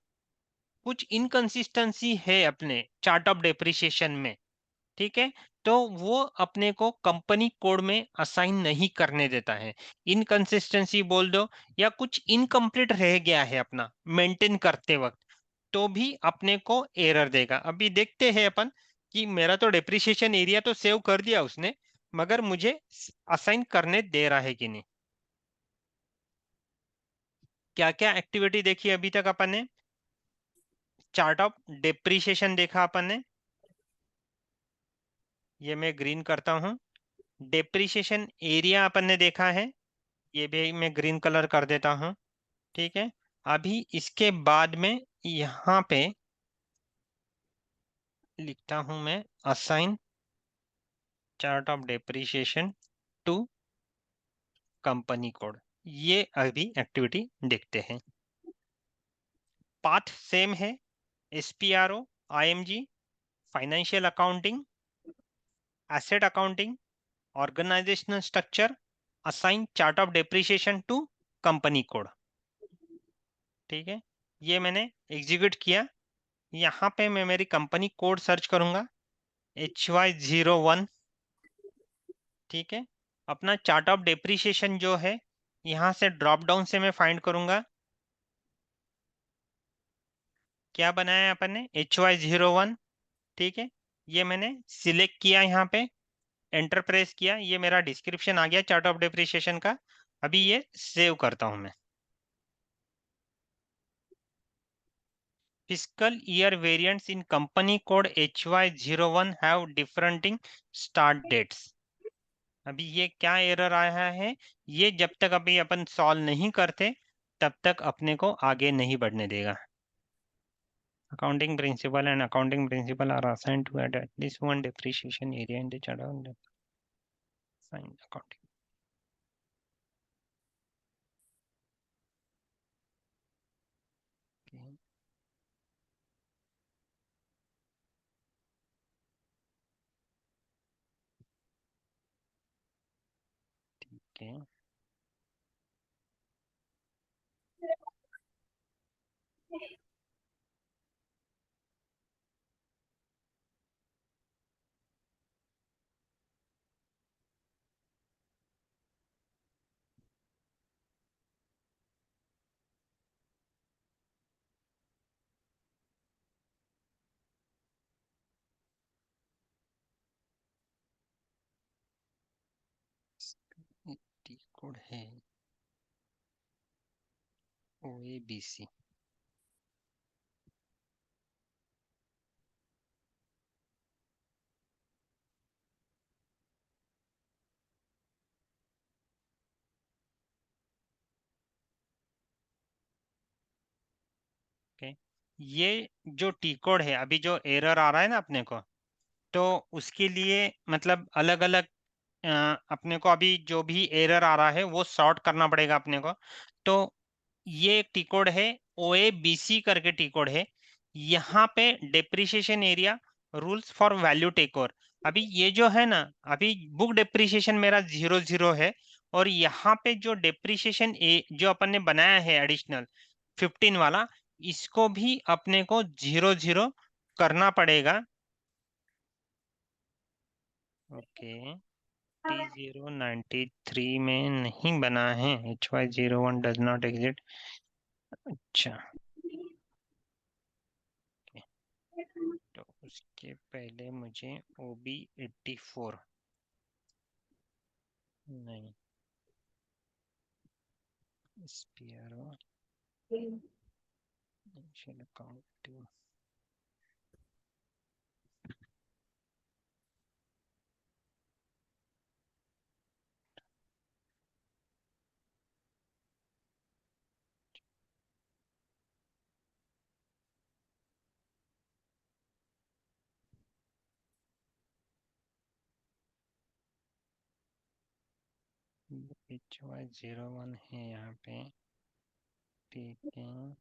कुछ इनकंसिस्टेंसी है अपने चार्ट ऑफ डेप्रिसिएशन में, ठीक है, तो वो अपने को कंपनी कोड में असाइन नहीं करने देता है। इनकंसिस्टेंसी बोल दो या कुछ इनकम्प्लीट रह गया है अपना मेंटेन करते वक्त, तो भी अपने को एरर देगा। अभी देखते हैं अपन कि मेरा तो डेप्रिसिएशन एरिया तो सेव कर दिया उसने, मगर मुझे असाइन करने दे रहा है कि नहीं। क्या क्या एक्टिविटी देखी अभी तक अपन ने? चार्ट ऑफ डेप्रिसिएशन देखा अपन ने, ये मैं ग्रीन करता हूँ। डेप्रिसिएशन एरिया अपन ने देखा है, ये भी मैं ग्रीन कलर कर देता हूँ, ठीक है। अभी इसके बाद में यहाँ पे लिखता हूँ मैं assign chart of depreciation to company code. ये अभी एक्टिविटी देखते हैं। पाथ सेम है, SPRO, IMG, financial accounting, asset accounting, organisational structure, assign chart of depreciation to company code, ठीक है। ये मैंने एग्जीक्यूट किया। यहाँ पे मैं मेरी कंपनी कोड सर्च करूंगा, HY01, ठीक है। अपना चार्ट ऑफ डेप्रिसिएशन जो है, यहाँ से ड्रॉप डाउन से मैं फाइंड करूंगा क्या बनाया है अपन ने, HY01, ठीक है। ये मैंने सिलेक्ट किया, यहाँ पे एंटर प्रेस किया, ये मेरा डिस्क्रिप्शन आ गया चार्ट ऑफ डेप्रिसिएशन का। अभी ये सेव करता हूं मैं। Fiscal year variants in company code HY01 have differing start dates. अभी ये क्या एरर आया है, ये जब तक अभी अपन सॉल्व नहीं करते तब तक अपने को आगे नहीं बढ़ने देगा। Accounting principle and accounting principle are assigned to at least one depreciation area in the chart of assigned accounting. Okay. Okay. T code है OABC। ओके, ये जो टी कोड है, अभी जो एरर आ रहा है ना अपने को, तो उसके लिए मतलब अलग अलग अपने को अभी जो भी एरर आ रहा है वो सॉर्ट करना पड़ेगा अपने को। तो ये एक टी कोड है, OABC करके टी कोड है। यहाँ पे depreciation area rules for value take over. अभी ये जो है ना, अभी बुक डेप्रिसिएशन मेरा 0 0 है, और यहाँ पे जो डेप्रिसिएशन जो अपन ने बनाया है एडिशनल 15 वाला, इसको भी अपने को 0 0 करना पड़ेगा। ओके, T093 में नहीं बना है, HY01 डज नॉट एग्जिट। अच्छा, तो उसके पहले मुझे OB84, नहीं, SPRO अकाउंटिंग, HY01 है यहाँ पे, ठीक है।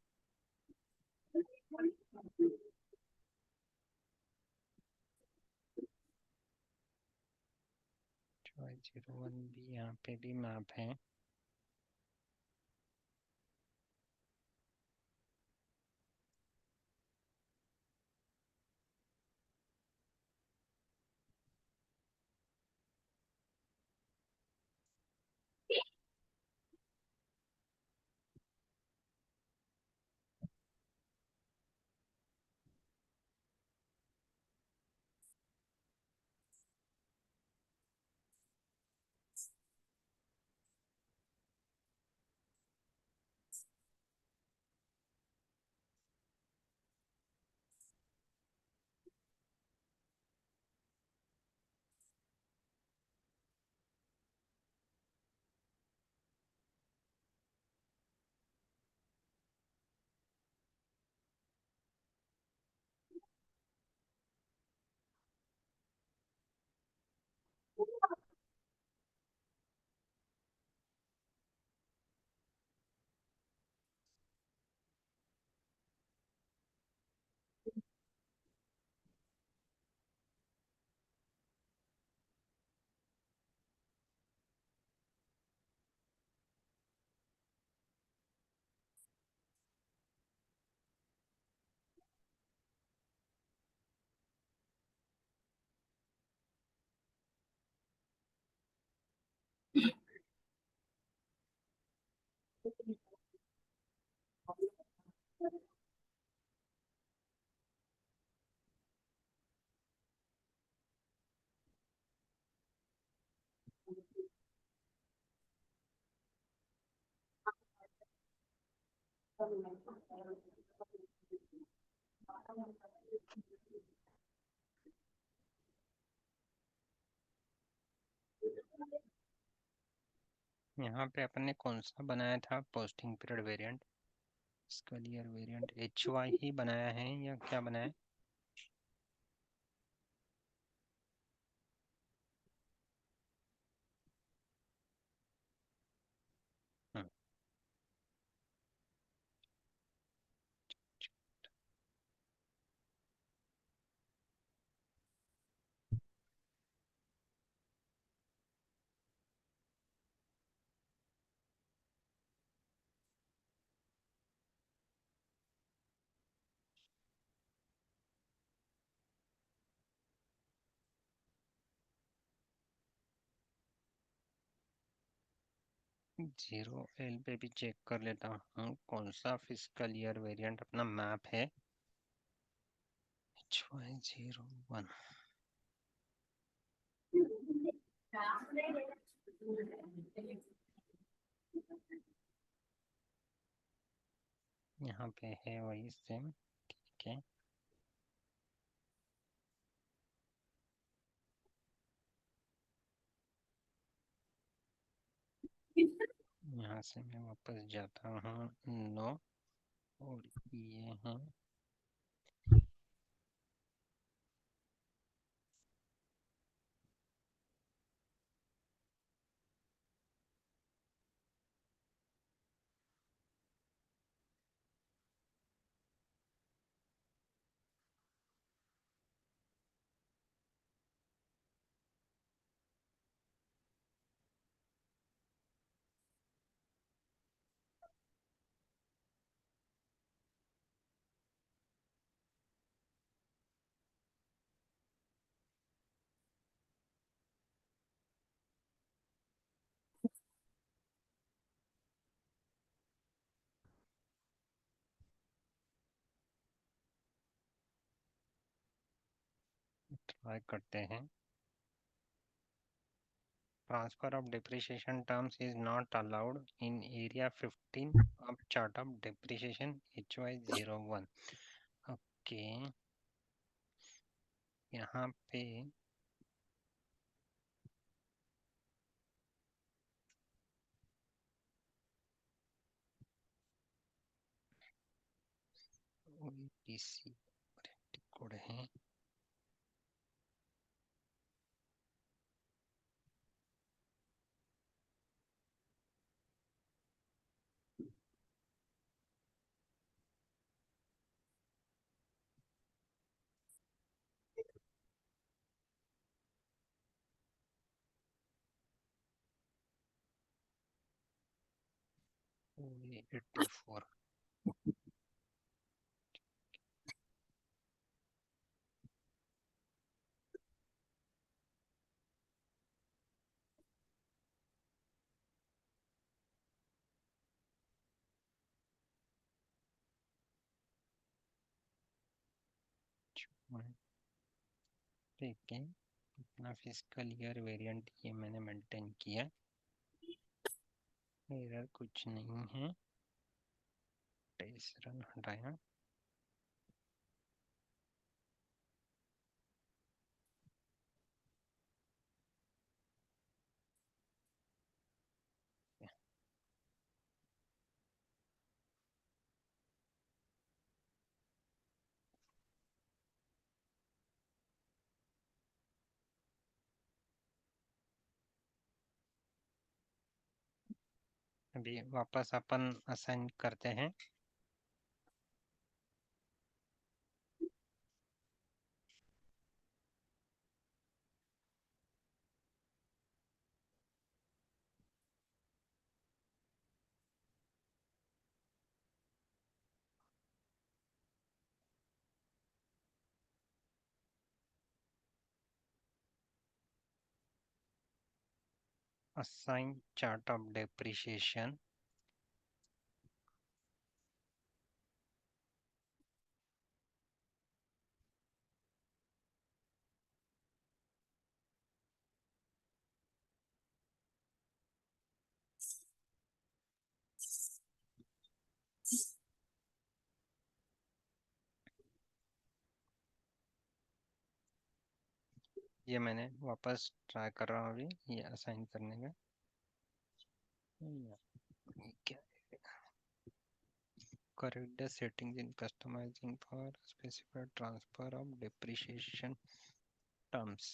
HY01 भी यहाँ पे भी मैप है। यहाँ पे अपन ने कौन सा बनाया था posting period variant? Fiscal year variant H Y ही बनाया है या क्या बनाया है? हम्म, 0L पे भी चेक कर लेता हूँ कौन सा फिजिकल ईयर वेरिएंट अपना मैप है। HY01 यहाँ पे है वही सेम। ठीक है, यहाँ से मैं वापस जाता हूँ। नो, और ये है ट्राई करते हैं। Transfer of depreciation terms is not allowed in area 15 of chart of depreciation HY01। Okay, यहाँ पे OEPC कोड है। OE84 ठीक है, अपना फिजिकल ईयर वेरिएंट ये मैंने मेंटेन किया। एरर कुछ नहीं है। टेस्ट रन हटाया। अभी वापस अपन असाइन करते हैं। असाइन चार्ट ऑफ डेप्रिसिएशन ये मैंने वापस ट्राई कर रहा हूँ अभी ये असाइन करने का। क्या correct the settings in customizing for specified transfer of depreciation terms।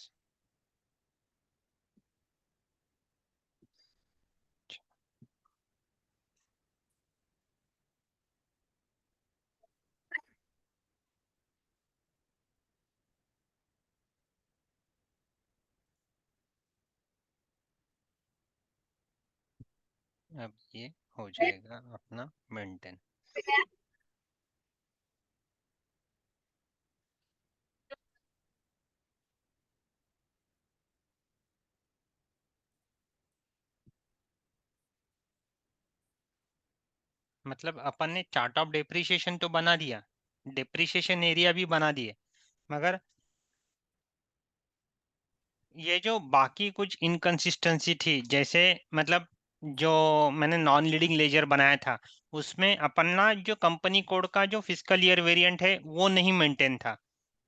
अब ये हो जाएगा अपना मेंटेन। मतलब अपन ने चार्ट ऑफ डेप्रिसिएशन तो बना दिया, डेप्रिसिएशन एरिया भी बना दिए, मगर ये जो बाकी कुछ इनकंसिस्टेंसी थी, जैसे मतलब जो मैंने नॉन लीडिंग लेजर बनाया था उसमें अपन ना जो कंपनी कोड का जो फिस्कल ईयर वेरिएंट है वो नहीं मेंटेन था,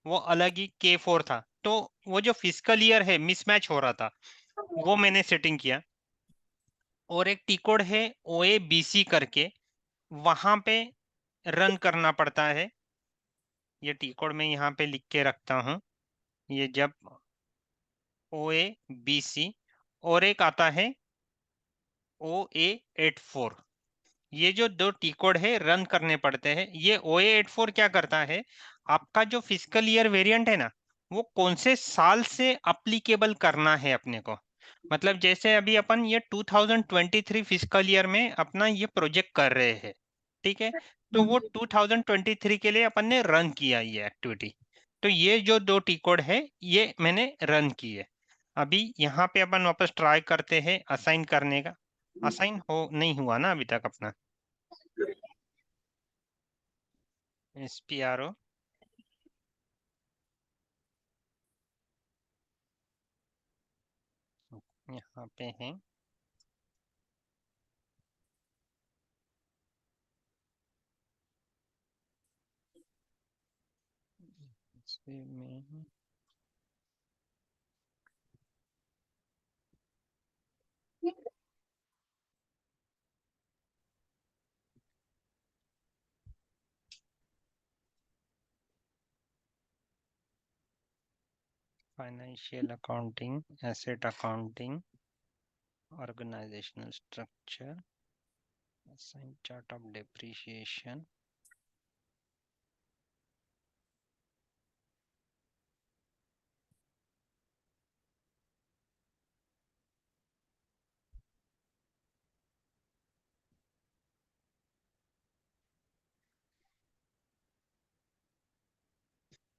वो अलग ही K4 था। तो वो जो फिस्कल ईयर है मिसमैच हो रहा था, वो मैंने सेटिंग किया। और एक टी कोड है OABC करके, वहां पे रन करना पड़ता है। ये टी कोड मैं यहाँ पे लिख के रखता हूँ। ये जब OABC और एक आता है OA84, ये जो दो टी कोड है रन करने पड़ते हैं। ये OA84 क्या करता है, आपका जो फिस्कल ईयर वेरिएंट है ना, वो कौन से साल से अप्लीकेबल करना है अपने को। मतलब जैसे अभी अपन ये 2023 फिस्कल ईयर में अपना ये प्रोजेक्ट कर रहे हैं, ठीक है। तो वो 2023 के लिए अपन ने रन किया ये एक्टिविटी। तो ये जो दो टी कोड है ये मैंने रन किए। अभी यहाँ पे अपन वापस ट्राई करते हैं असाइन करने का। असाइन हो नहीं हुआ ना अभी तक अपना SPRO। यहाँ पे है इसमें financial accounting, asset accounting, organisational structure, assign chart of depreciation.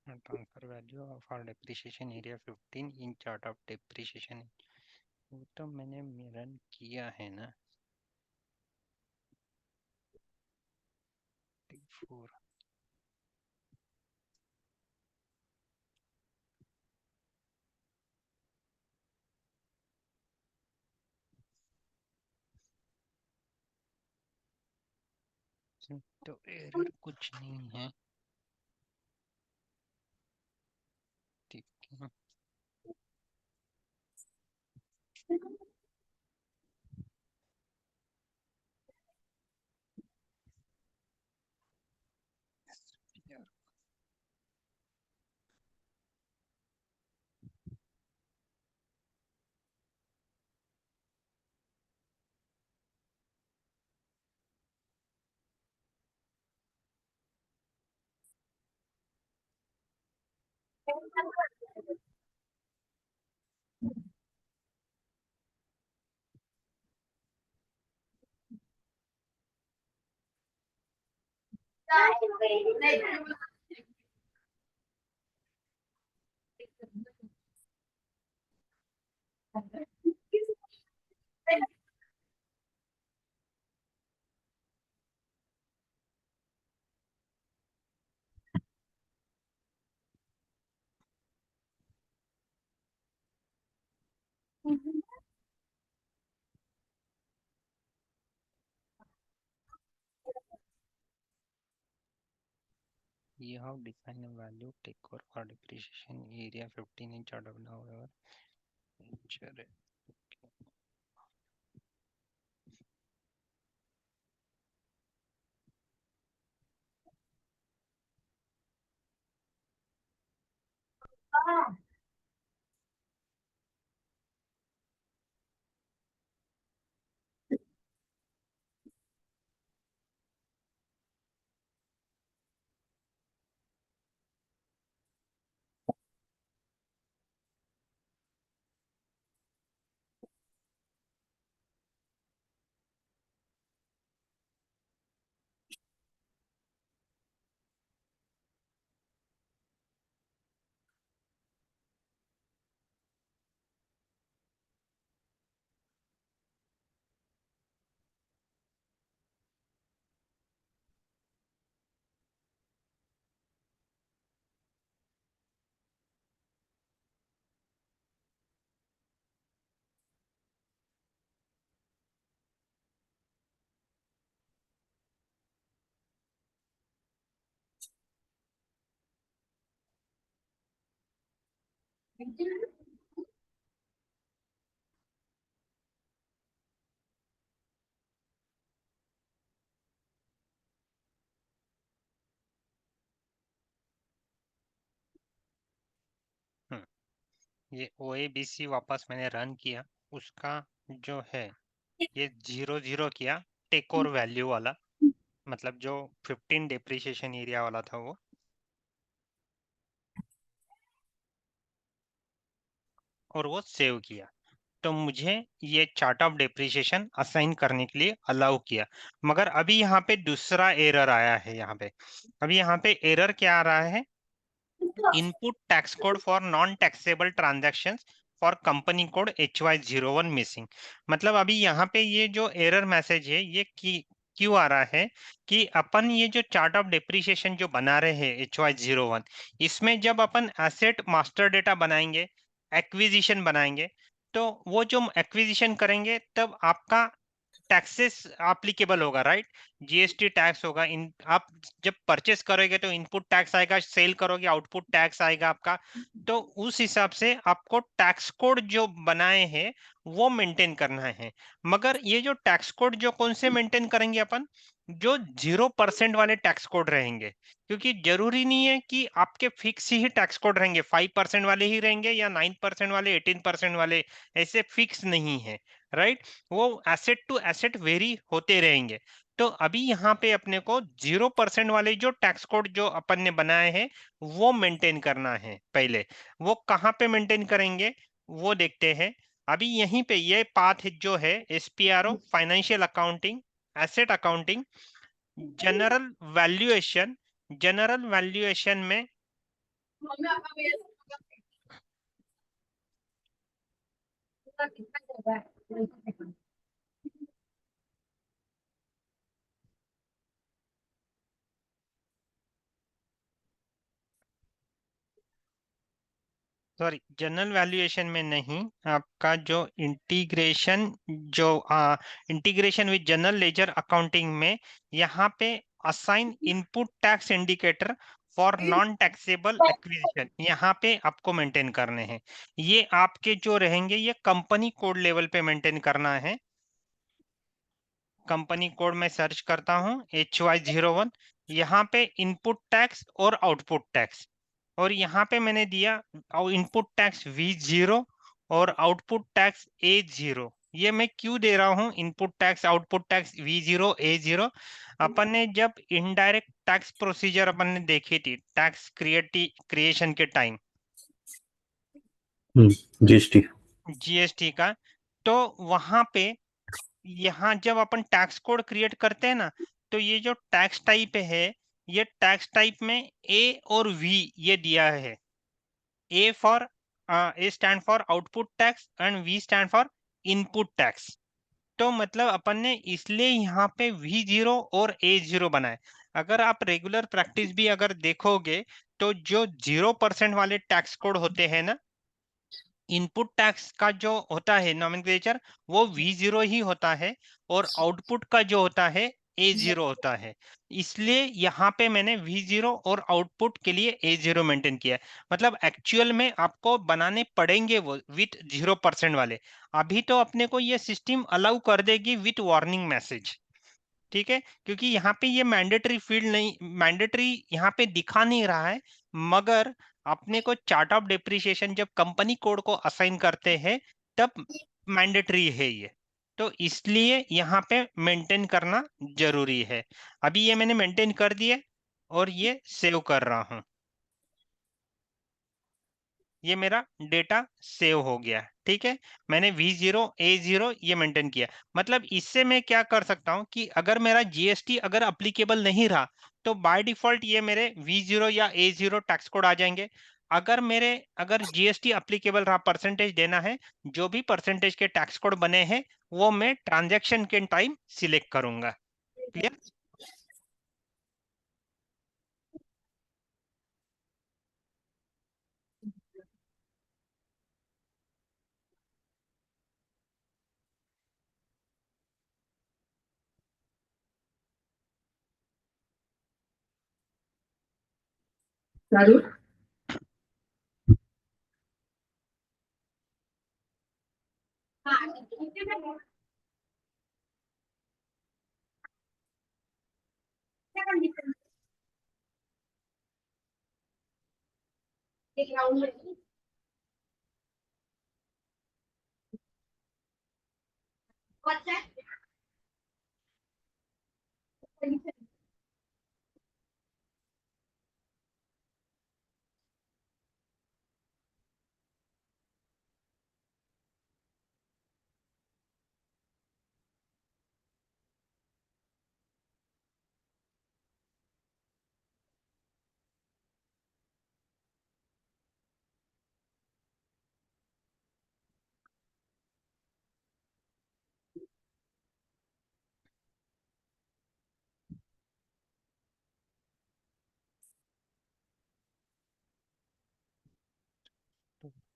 Transfer value of our depreciation area 15 in chart of depreciation. वो तो मैंने रन किया है ना। 4 तो एरर कुछ नहीं है, ठीक है। You have defined a value take over for depreciation area 15 in chart of however. ये OABC वापस मैंने रन किया, उसका जो है ये 0 किया टेक ओवर वैल्यू वाला, मतलब जो 15 डेप्रिसिएशन एरिया वाला था वो, और वो सेव किया। तो मुझे ये चार्ट ऑफ डेप्रिसिएशन असाइन करने के लिए अलाउ किया। मगर अभी यहाँ पे दूसरा एरर आया है। यहाँ पे अभी यहाँ पे एरर क्या आ रहा है? Input tax code for non taxable transactions for company code HY01 missing. मतलब अभी यहाँ पे ये जो एरर मैसेज है ये क्यों आ रहा है कि अपन ये जो चार्ट ऑफ डेप्रिसिएशन जो बना रहे हैं HY01, इसमें जब अपन एसेट मास्टर डेटा बनाएंगे, एक्विजिशन बनाएंगे, तो वो जो एक्विजिशन करेंगे तब आपका टैक्सेस एप्लीकेबल होगा, राइट? जीएसटी टैक्स होगा। इन आप जब परचेस करोगे तो इनपुट टैक्स आएगा, सेल करोगे आउटपुट टैक्स आएगा आपका। तो उस हिसाब से आपको टैक्स कोड जो बनाए हैं वो मेंटेन करना है। मगर ये जो टैक्स कोड जो कौन से मेंटेन करेंगे अपन? जो 0% वाले टैक्स कोड रहेंगे, क्योंकि जरूरी नहीं है कि आपके फिक्स ही टैक्स कोड रहेंगे, 5% वाले ही रहेंगे या 9% वाले, 18% वाले, ऐसे फिक्स नहीं है, राइट? वो एसेट टू एसेट वेरी होते रहेंगे। तो अभी यहाँ पे अपने को 0% वाले जो टैक्स कोड जो अपन ने बनाए हैं वो मेंटेन करना है। पहले वो कहाँ पे मेंटेन करेंगे वो देखते हैं। अभी यहीं पे ये पाथ जो है SPRO, financial accounting, asset accounting, general valuation. General valuation में सॉरी, जनरल वैल्यूएशन में नहीं, आपका जो इंटीग्रेशन जो integration with general ledger accounting में यहाँ पे assign input tax indicator for non taxable acquisition, यहाँ पे आपको मेंटेन करने हैं। ये आपके जो रहेंगे ये कंपनी कोड लेवल पे मेंटेन करना है। कंपनी कोड में सर्च करता हूँ HY01, यहाँ पे इनपुट टैक्स और आउटपुट टैक्स, और यहाँ पे मैंने दिया इनपुट टैक्स V0 और आउटपुट टैक्स A0। ये मैं क्यों दे रहा हूँ input tax output tax V0 A0? अपन ने जब इनडायरेक्ट टैक्स प्रोसीजर अपन ने देखी थी टैक्स क्रिएशन के टाइम, जीएसटी का, तो वहां पे यहाँ जब अपन टैक्स कोड क्रिएट करते हैं ना, तो ये जो टैक्स टाइप है, ये टैक्स टाइप में ए और वी ये दिया है। A stand for output tax and V stand for input tax. तो मतलब अपन ने इसलिए यहाँ पे V0 और A0 बनाए। अगर आप रेगुलर प्रैक्टिस भी अगर देखोगे तो जो 0% वाले टैक्स कोड होते हैं ना, इनपुट टैक्स का जो होता है नॉमेनक्लेचर वो V0 ही होता है, और आउटपुट का जो होता है A0 होता है, इसलिए यहाँ पे मैंने V0 और आउटपुट के लिए A0 मेंटेन किया है। मतलब एक्चुअल में आपको बनाने पड़ेंगे वो विथ 0% वाले। अभी तो अपने को ये सिस्टम अलाउ कर देगी विथ वार्निंग मैसेज, ठीक है, क्योंकि यहाँ पे ये मैंडेटरी फील्ड नहीं, मैंडेटरी यहाँ पे दिखा नहीं रहा है, मगर अपने को चार्ट ऑफ डेप्रिसिएशन जब कंपनी कोड को असाइन करते हैं तब मैंडेटरी है ये, तो इसलिए यहाँ पे मेंटेन करना जरूरी है। अभी ये मैंने मेंटेन कर दिए और ये सेव कर रहा हूँ, ये मेरा डेटा सेव हो गया, ठीक है। मैंने V0 A0 ये मेंटेन किया। मतलब इससे मैं क्या कर सकता हूँ कि अगर मेरा जीएसटी अगर अप्लीकेबल नहीं रहा तो बाय डिफॉल्ट ये मेरे V0 या A0 टैक्स कोड आ जाएंगे। अगर जीएसटी अप्लीकेबल रहा, परसेंटेज देना है, जो भी परसेंटेज के टैक्स कोड बने हैं वो मैं ट्रांजेक्शन के टाइम सिलेक्ट करूंगा। Clear?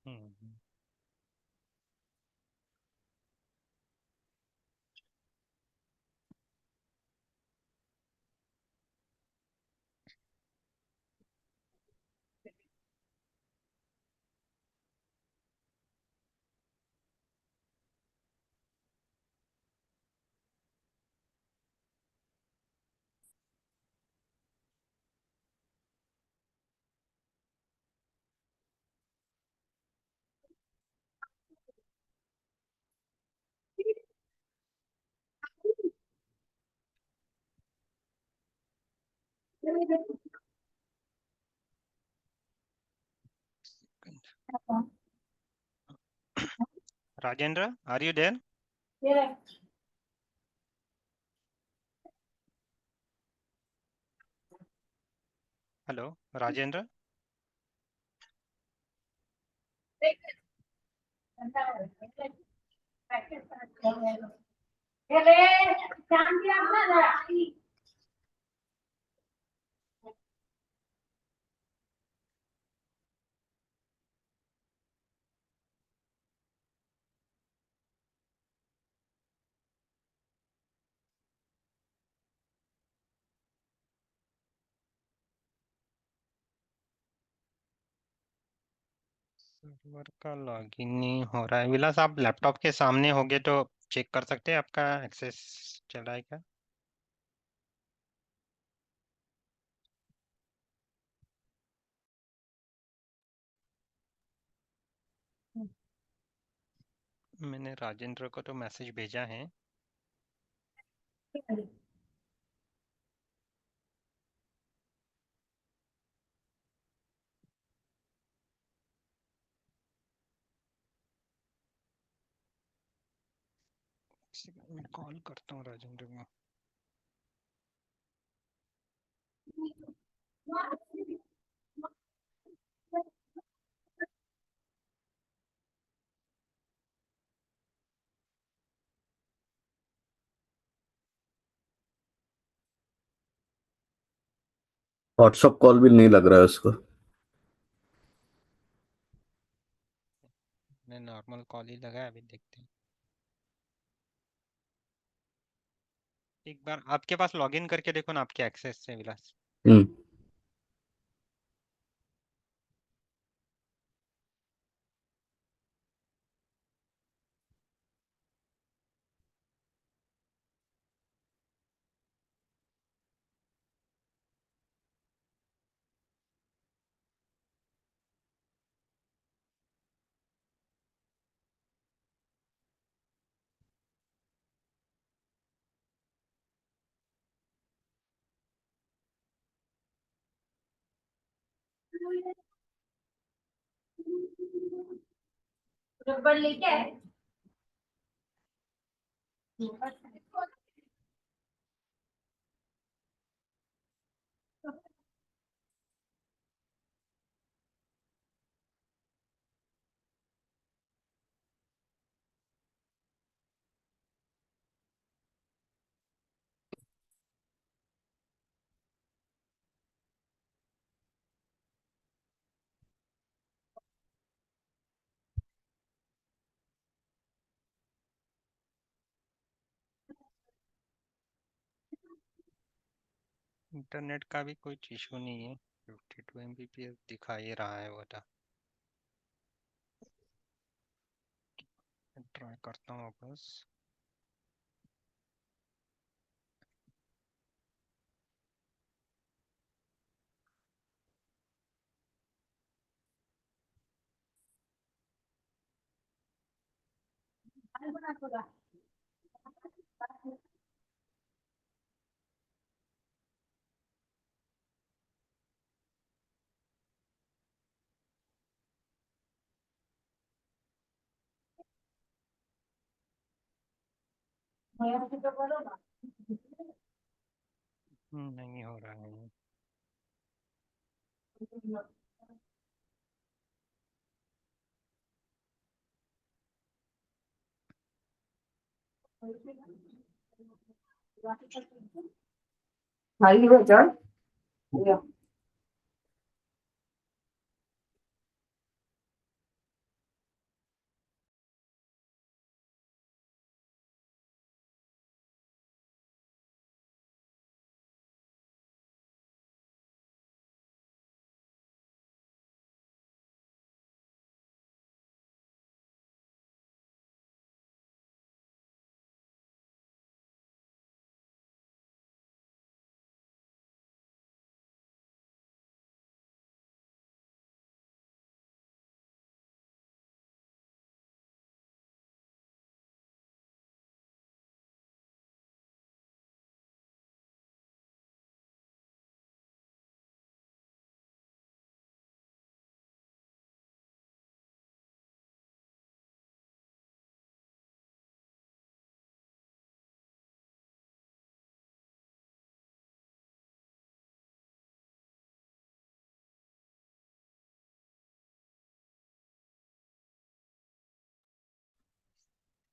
Hmm. Rajendra, are you there? Hello Rajendra. Server का लॉगिन नहीं हो रहा है। विलास, आप लैपटॉप के सामने होगे तो चेक कर सकते हैं आपका एक्सेस चल रहा है क्या? मैंने राजेंद्र को तो मैसेज भेजा है। मैं कॉल करता हूँ राजेंद्र को। व्हाट्सअप कॉल भी नहीं लग रहा है उसको। मैं नॉर्मल कॉल ही लगाया, अभी देखते हैं। एक बार आपके पास लॉगिन करके देखो ना आपके एक्सेस से विलास। हम्म। रबड़ लेके आए। इंटरनेट का भी कोई इशू नहीं है, 52 Mbps दिखा ही रहा है वो तो। ट्राई करता हूँ वापस। नहीं हो रहा है। भाई वो चल।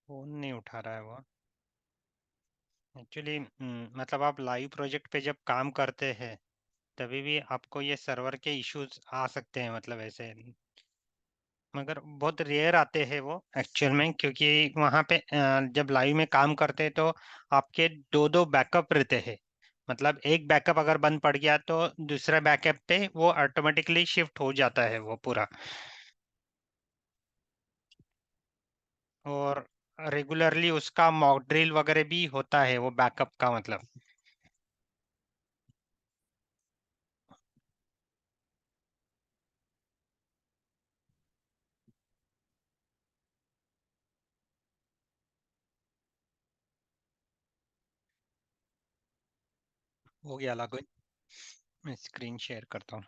फोन नहीं उठा रहा है वो एक्चुअली। मतलब आप लाइव प्रोजेक्ट पे जब काम करते हैं तभी भी आपको ये सर्वर के इश्यूज आ सकते हैं, मतलब ऐसे। मगर बहुत रेयर आते हैं वो एक्चुअल में, क्योंकि वहाँ पे जब लाइव में काम करते हैं तो आपके दो दो बैकअप रहते हैं। मतलब एक बैकअप अगर बंद पड़ गया तो दूसरा बैकअप पे वो ऑटोमेटिकली शिफ्ट हो जाता है वो पूरा। और रेगुलरली उसका मॉक ड्रिल वगैरह भी होता है वो बैकअप का, मतलब। हो गया लॉगिन। मैं स्क्रीन शेयर करता हूँ।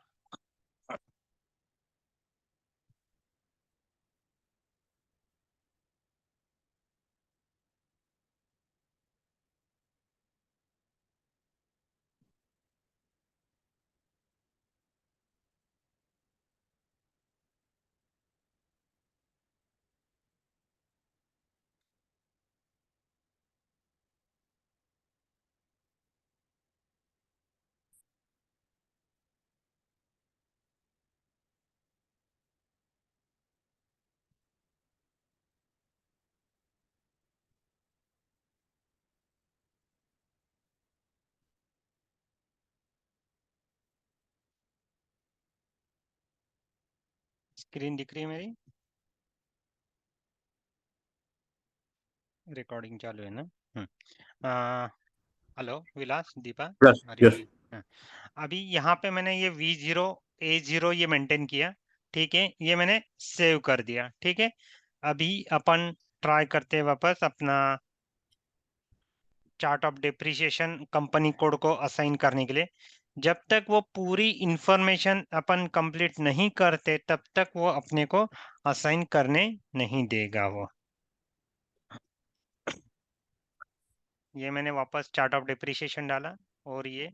स्क्रीन दिख रही है मेरी? रिकॉर्डिंग चालू है ना? Hello Vilas, Deepa, yes are yes. You? अभी यहाँ पे मैंने ये V0 A0 ये मेंटेन किया, ठीक है, ये मैंने सेव कर दिया, ठीक है। अभी अपन ट्राई करते हैं वापस अपना chart of depreciation company code को असाइन करने के लिए। जब तक वो पूरी इंफॉर्मेशन अपन कंप्लीट नहीं करते तब तक वो अपने को असाइन करने नहीं देगा वो। ये मैंने वापस चार्ट ऑफ डिप्रिसिएशन डाला और ये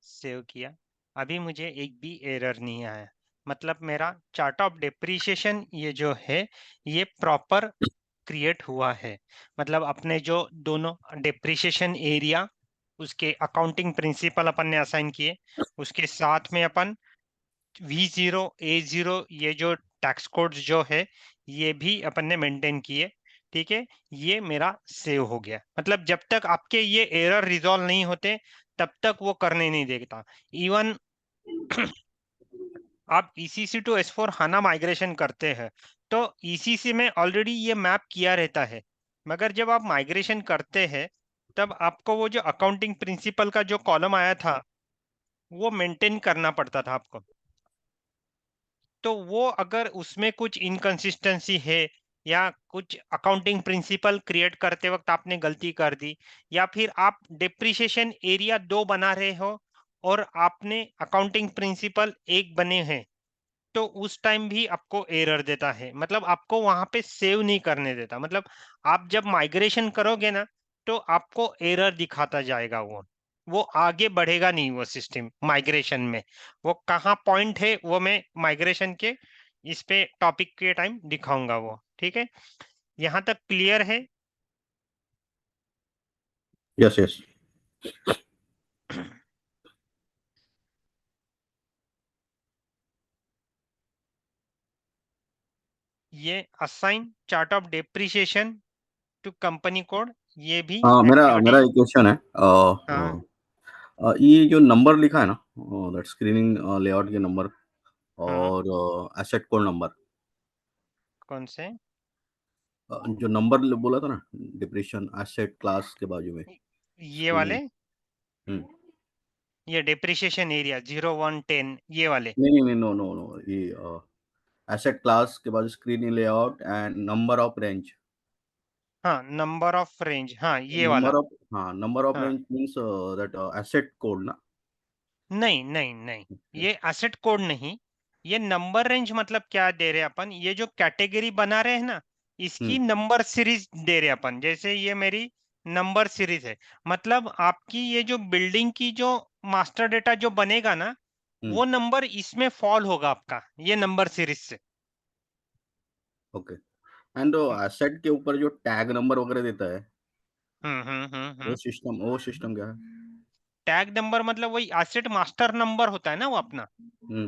सेव किया। अभी मुझे एक भी एरर नहीं आया, मतलब मेरा चार्ट ऑफ डिप्रिसिएशन ये जो है ये प्रॉपर क्रिएट हुआ है। मतलब अपने जो दोनों डिप्रिसिएशन एरिया उसके अकाउंटिंग प्रिंसिपल अपन ने असाइन किए, उसके साथ में अपन V0 A0 ये जो टैक्स कोड्स जो है ये भी अपन ने मेंटेन किए, ठीक है। ये मेरा सेव हो गया, मतलब जब तक आपके ये एरर रिजॉल्व नहीं होते तब तक वो करने नहीं देता। इवन आप ECC to S4 HANA migration करते हैं तो ECC में ऑलरेडी ये मैप किया रहता है, मगर जब आप माइग्रेशन करते हैं तब आपको वो जो अकाउंटिंग प्रिंसिपल का जो कॉलम आया था वो मेंटेन करना पड़ता था आपको। तो वो अगर उसमें कुछ इनकंसिस्टेंसी है या कुछ अकाउंटिंग प्रिंसिपल क्रिएट करते वक्त आपने गलती कर दी, या फिर आप डिप्रिसिएशन एरिया 2 बना रहे हो और आपने अकाउंटिंग प्रिंसिपल 1 बने हैं, तो उस टाइम भी आपको एरर देता है, मतलब आपको वहां पे सेव नहीं करने देता। मतलब आप जब माइग्रेशन करोगे ना तो आपको एरर दिखाता जाएगा, वो आगे बढ़ेगा नहीं वो सिस्टम माइग्रेशन में। वो कहाँ पॉइंट है वो मैं माइग्रेशन के इस पे टॉपिक के टाइम दिखाऊंगा वो, ठीक है। यहाँ तक क्लियर है? Yes yes. ये assign chart of depreciation to company code ये भी हाँ, मेरा एक्टिविटी। मेरा एक क्वेश्चन है। हाँ, ये जो नंबर लिखा है ना, दैट स्क्रीनिंग लेआउट के नंबर हाँ, और एसेट कोड नंबर, कौन से? जो नंबर बोला था ना, डिप्रेशन एसेट क्लास के बाजू में ये वाले, स्क्रीनिंग। हम्म। ये डेप्रिसिएशन एरिया 0 1 10 ये वाले। नहीं नहीं नहीं, नो नो नो, ये एसेट क्लास के बाद screening layout and number of range. हाँ, नंबर ऑफ रेंज, हाँ ये वाला। नंबर ऑफ, हाँ, नंबर ऑफ हाँ, range means that asset code ना। नहीं नहीं नहीं, ये एसेट कोड नहीं, ये नंबर रेंज। मतलब क्या दे रहे अपन, ये जो कैटेगरी बना रहे हैं ना इसकी हुँ, नंबर सीरीज दे रहे अपन। जैसे ये मेरी नंबर सीरीज है, मतलब आपकी ये जो बिल्डिंग की जो मास्टर डेटा जो बनेगा ना हुँ, वो नंबर इसमें फॉल होगा आपका ये नंबर सीरीज से। ओके। एंड एसेट के ऊपर जो टैग नंबर वगैरह देता है, हम्म। वो सिस्टम क्या है? टैग नंबर मतलब वही एसेट मास्टर नंबर होता है ना वो अपना। हुँ,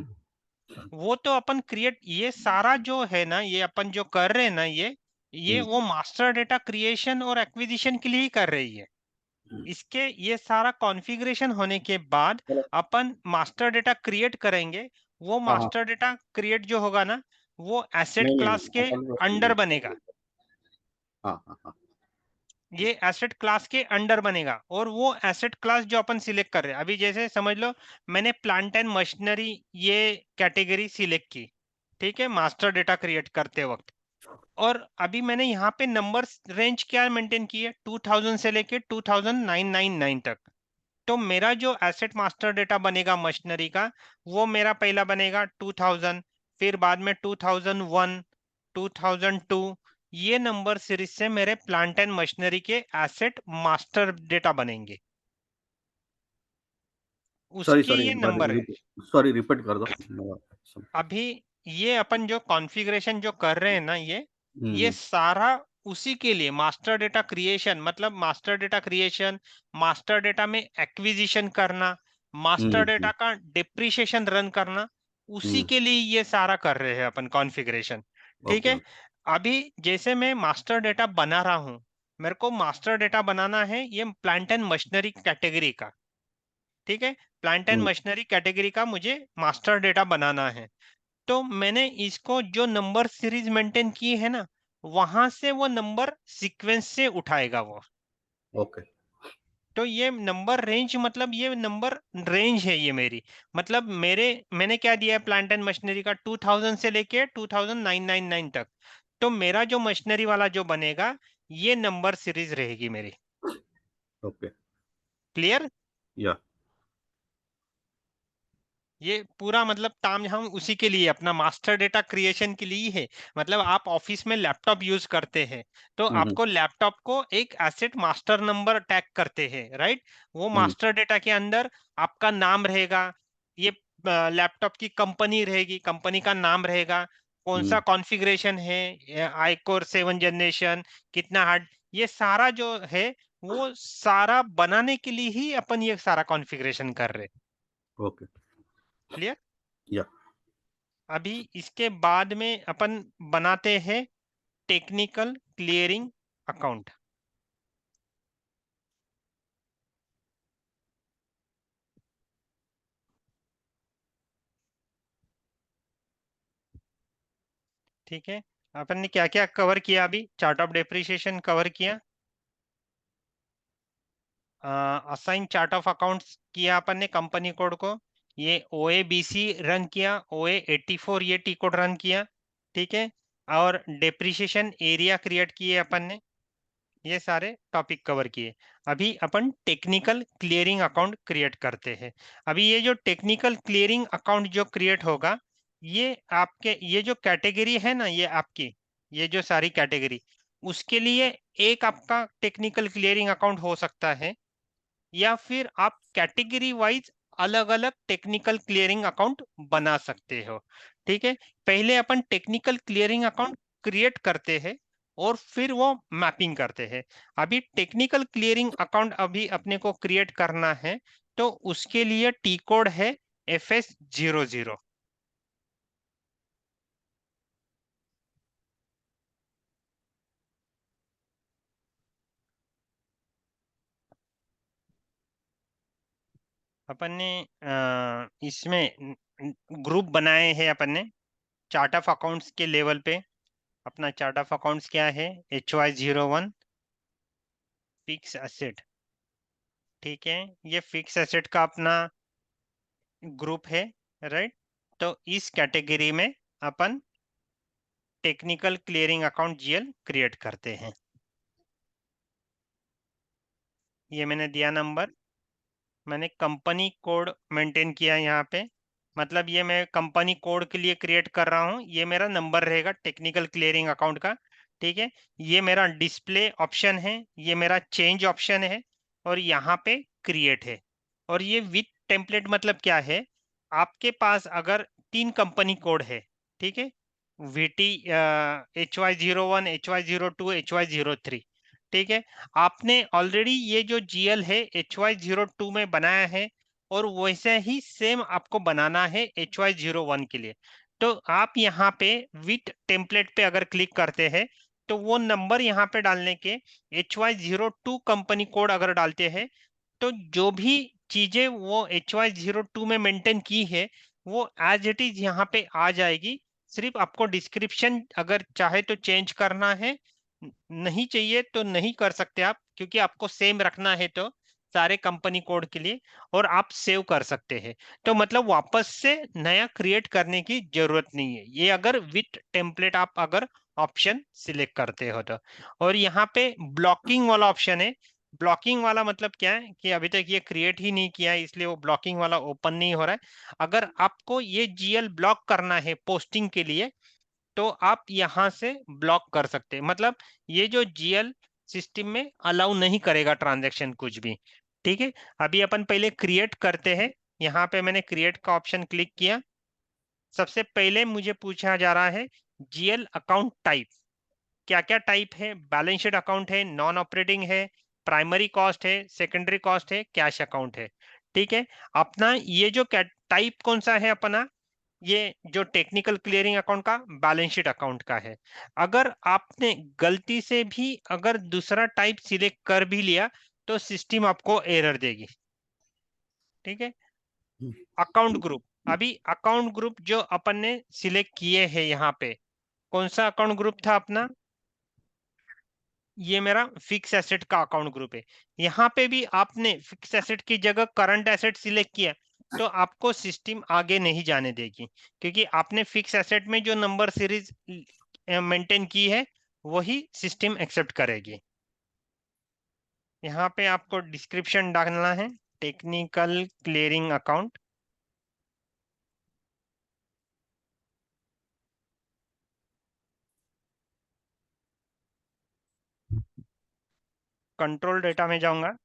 वो तो अपन क्रिएट ये सारा जो है ना ये अपन जो कर रहे हैं ना ये हुँ, वो मास्टर डेटा क्रिएशन और एक्विजिशन के लिए ही कर रही है। हुँ। इसके ये सारा कॉन्फ़िगरेशन होने के बाद चलो। अपन मास्टर डेटा क्रिएट करेंगे। वो हाँ, हाँ। मास्टर डेटा क्रिएट जो होगा ना वो एसेट नहीं, नहीं, क्लास नहीं, के असल में अंडर स्टूडेंट। बनेगा। हाँ, हाँ, हाँ। ये एसेट क्लास के अंडर बनेगा और वो एसेट क्लास जो अपन सिलेक्ट कर रहे हैं, अभी जैसे समझ लो मैंने प्लांट एंड मशीनरी ये कैटेगरी सिलेक्ट की, ठीक है, मास्टर डेटा क्रिएट करते वक्त। और अभी मैंने यहाँ पे नंबर्स रेंज क्या मेंटेन की है, 2000 से लेके 2999 तक। तो मेरा जो एसेट मास्टर डेटा बनेगा मशीनरी का वो मेरा पहला बनेगा 2000, फिर बाद में 2001, 2002। ये नंबर सीरीज से मेरे प्लांट एंड मशीनरी के एसेट मास्टर डेटा बनेंगे, सॉरी, उसके सॉरी, ये एक बार नंबर है। सॉरी, रिपीट कर दो। मेरा सम अभी ये अपन जो कॉन्फ़िगरेशन जो कर रहे हैं ना हुँ, ये हुँ, सारा उसी के लिए मास्टर डेटा क्रिएशन, मतलब master data creation, master data में एक्विजिशन करना, मास्टर हुँ, डेटा हुँ, का डिप्रिसिएशन रन करना, उसी हुँ। के लिए ये सारा कर रहे हैं अपन कॉन्फ़िगरेशन, ठीक ओके, है। ओके। अभी जैसे मैं मास्टर डेटा बना रहा हूँ, मेरे को मास्टर डेटा बनाना है ये प्लांट एंड मशीनरी कैटेगरी का, ठीक है। Plant and hmm, machinery category का मुझे मास्टर डेटा बनाना है। तो मैंने इसको जो नंबर सीरीज मेंटेन की है ना, वहां से वो नंबर सीक्वेंस से उठाएगा वो। ओके तो ये नंबर रेंज मतलब ये नंबर रेंज है ये मेरी, मतलब मैंने क्या दिया है प्लांट एंड मशीनरी का 2000 से लेके 2999 तक। तो मेरा जो मशीनरी वाला जो बनेगा, ये नंबर सीरीज रहेगी मेरी। Okay clear? या ये पूरा मतलब काम हम उसी के लिए अपना मास्टर डेटा क्रिएशन के लिए ही है। मतलब आप ऑफिस में लैपटॉप यूज करते हैं, तो आपको लैपटॉप को एक एसेट मास्टर नंबर टैग करते हैं, राइट? वो मास्टर डेटा के अंदर आपका नाम रहेगा, ये लैपटॉप की कंपनी रहेगी, कंपनी का नाम रहेगा, कौन सा कॉन्फ़िगरेशन है, आई कोर 7 जनरेशन, कितना हार्ड, ये सारा जो है वो सारा बनाने के लिए ही अपन ये सारा कॉन्फ़िगरेशन कर रहे हैं। Okay clear? या अभी इसके बाद में अपन बनाते हैं टेक्निकल क्लियरिंग अकाउंट। ठीक है, अपन ने क्या क्या कवर किया? अभी चार्ट ऑफ डेप्रिसिएशन कवर किया, असाइन चार्ट ऑफ अकाउंट्स किया अपन ने कंपनी कोड को, ये OABC रन किया, OA84 ये टी कोड रन किया, ठीक है, और डेप्रिसिएशन एरिया क्रिएट किए अपन ने, ये सारे टॉपिक कवर किए। अभी अपन टेक्निकल क्लियरिंग अकाउंट क्रिएट करते हैं। अभी ये जो टेक्निकल क्लियरिंग अकाउंट जो क्रिएट होगा, ये आपके ये जो कैटेगरी है ना, ये आपकी ये जो सारी कैटेगरी, उसके लिए एक आपका टेक्निकल क्लियरिंग अकाउंट हो सकता है, या फिर आप कैटेगरी वाइज अलग अलग टेक्निकल क्लियरिंग अकाउंट बना सकते हो। ठीक है, पहले अपन टेक्निकल क्लियरिंग अकाउंट क्रिएट करते हैं और फिर वो मैपिंग करते हैं। अभी टेक्निकल क्लियरिंग अकाउंट अभी अपने को क्रिएट करना है, तो उसके लिए टी कोड है FS00। अपन ने इसमें ग्रुप बनाए हैं अपन ने चार्ट ऑफ अकाउंट्स के लेवल पे। अपना चार्ट ऑफ अकाउंट्स क्या है? HY01 fix asset. ठीक है, ये फिक्स एसेट का अपना ग्रुप है, राइट? तो इस कैटेगरी में अपन technical clearing account GL create करते हैं। ये मैंने दिया नंबर, मैंने कंपनी कोड मेंटेन किया यहाँ पे, मतलब ये मैं कंपनी कोड के लिए क्रिएट कर रहा हूँ, ये मेरा नंबर रहेगा टेक्निकल क्लियरिंग अकाउंट का। ठीक है, ये मेरा डिस्प्ले ऑप्शन है, ये मेरा चेंज ऑप्शन है, और यहाँ पे क्रिएट है। और ये विथ टेम्पलेट मतलब क्या है? आपके पास अगर 3 कंपनी कोड है, ठीक है, VT HY01 HY02 HY03, ठीक है, आपने ऑलरेडी ये जो GL है HY02 में बनाया है, और वैसे ही सेम आपको बनाना है HY01 के लिए। तो आप यहाँ पे विथ टेम्पलेट पे अगर क्लिक करते हैं, तो वो नंबर यहाँ पे डालने के HY02 कंपनी कोड अगर डालते हैं, तो जो भी चीजें वो HY02 में मेंटेन की है, वो एज इट इज यहाँ पे आ जाएगी। सिर्फ आपको डिस्क्रिप्शन अगर चाहे तो चेंज करना है, नहीं चाहिए तो नहीं कर सकते आप, क्योंकि आपको सेम रखना है तो सारे कंपनी कोड के लिए, और आप सेव कर सकते हैं। तो मतलब वापस से नया क्रिएट करने की जरूरत नहीं है, ये अगर विथ टेम्पलेट आप अगर ऑप्शन सिलेक्ट करते हो तो। और यहाँ पे ब्लॉकिंग वाला ऑप्शन है। ब्लॉकिंग वाला मतलब क्या है कि अभी तक ये क्रिएट ही नहीं किया है, इसलिए वो ब्लॉकिंग वाला ओपन नहीं हो रहा है। अगर आपको ये GL ब्लॉक करना है पोस्टिंग के लिए, तो आप यहाँ से ब्लॉक कर सकते हैं। मतलब ये जो GL सिस्टम में अलाउ नहीं करेगा ट्रांजैक्शन कुछ भी। ठीक है, अभी अपन पहले क्रिएट करते हैं। यहाँ पे मैंने क्रिएट का ऑप्शन क्लिक किया। सबसे पहले मुझे पूछा जा रहा है GL अकाउंट टाइप, क्या क्या टाइप है? बैलेंस शीट अकाउंट है, नॉन ऑपरेटिंग है, प्राइमरी कॉस्ट है, सेकेंडरी कॉस्ट है, कैश अकाउंट है। ठीक है, अपना ये जो टाइप कौन सा है अपना, ये जो टेक्निकल क्लियरिंग अकाउंट का बैलेंस शीट अकाउंट का है। अगर आपने गलती से भी अगर दूसरा टाइप सिलेक्ट कर भी लिया, तो सिस्टम आपको एरर देगी। ठीक है, अकाउंट ग्रुप, अभी अकाउंट ग्रुप जो अपन ने सिलेक्ट किए हैं यहाँ पे, कौन सा अकाउंट ग्रुप था अपना? ये मेरा फिक्स एसेट का अकाउंट ग्रुप है। यहाँ पे भी आपने फिक्स एसेट की जगह करंट एसेट सिलेक्ट किया तो आपको सिस्टम आगे नहीं जाने देगी, क्योंकि आपने फिक्स एसेट में जो नंबर सीरीज मेंटेन की है वही सिस्टम एक्सेप्ट करेगी। यहाँ पे आपको डिस्क्रिप्शन डालना है, technical clearing account. Control data में जाऊंगा।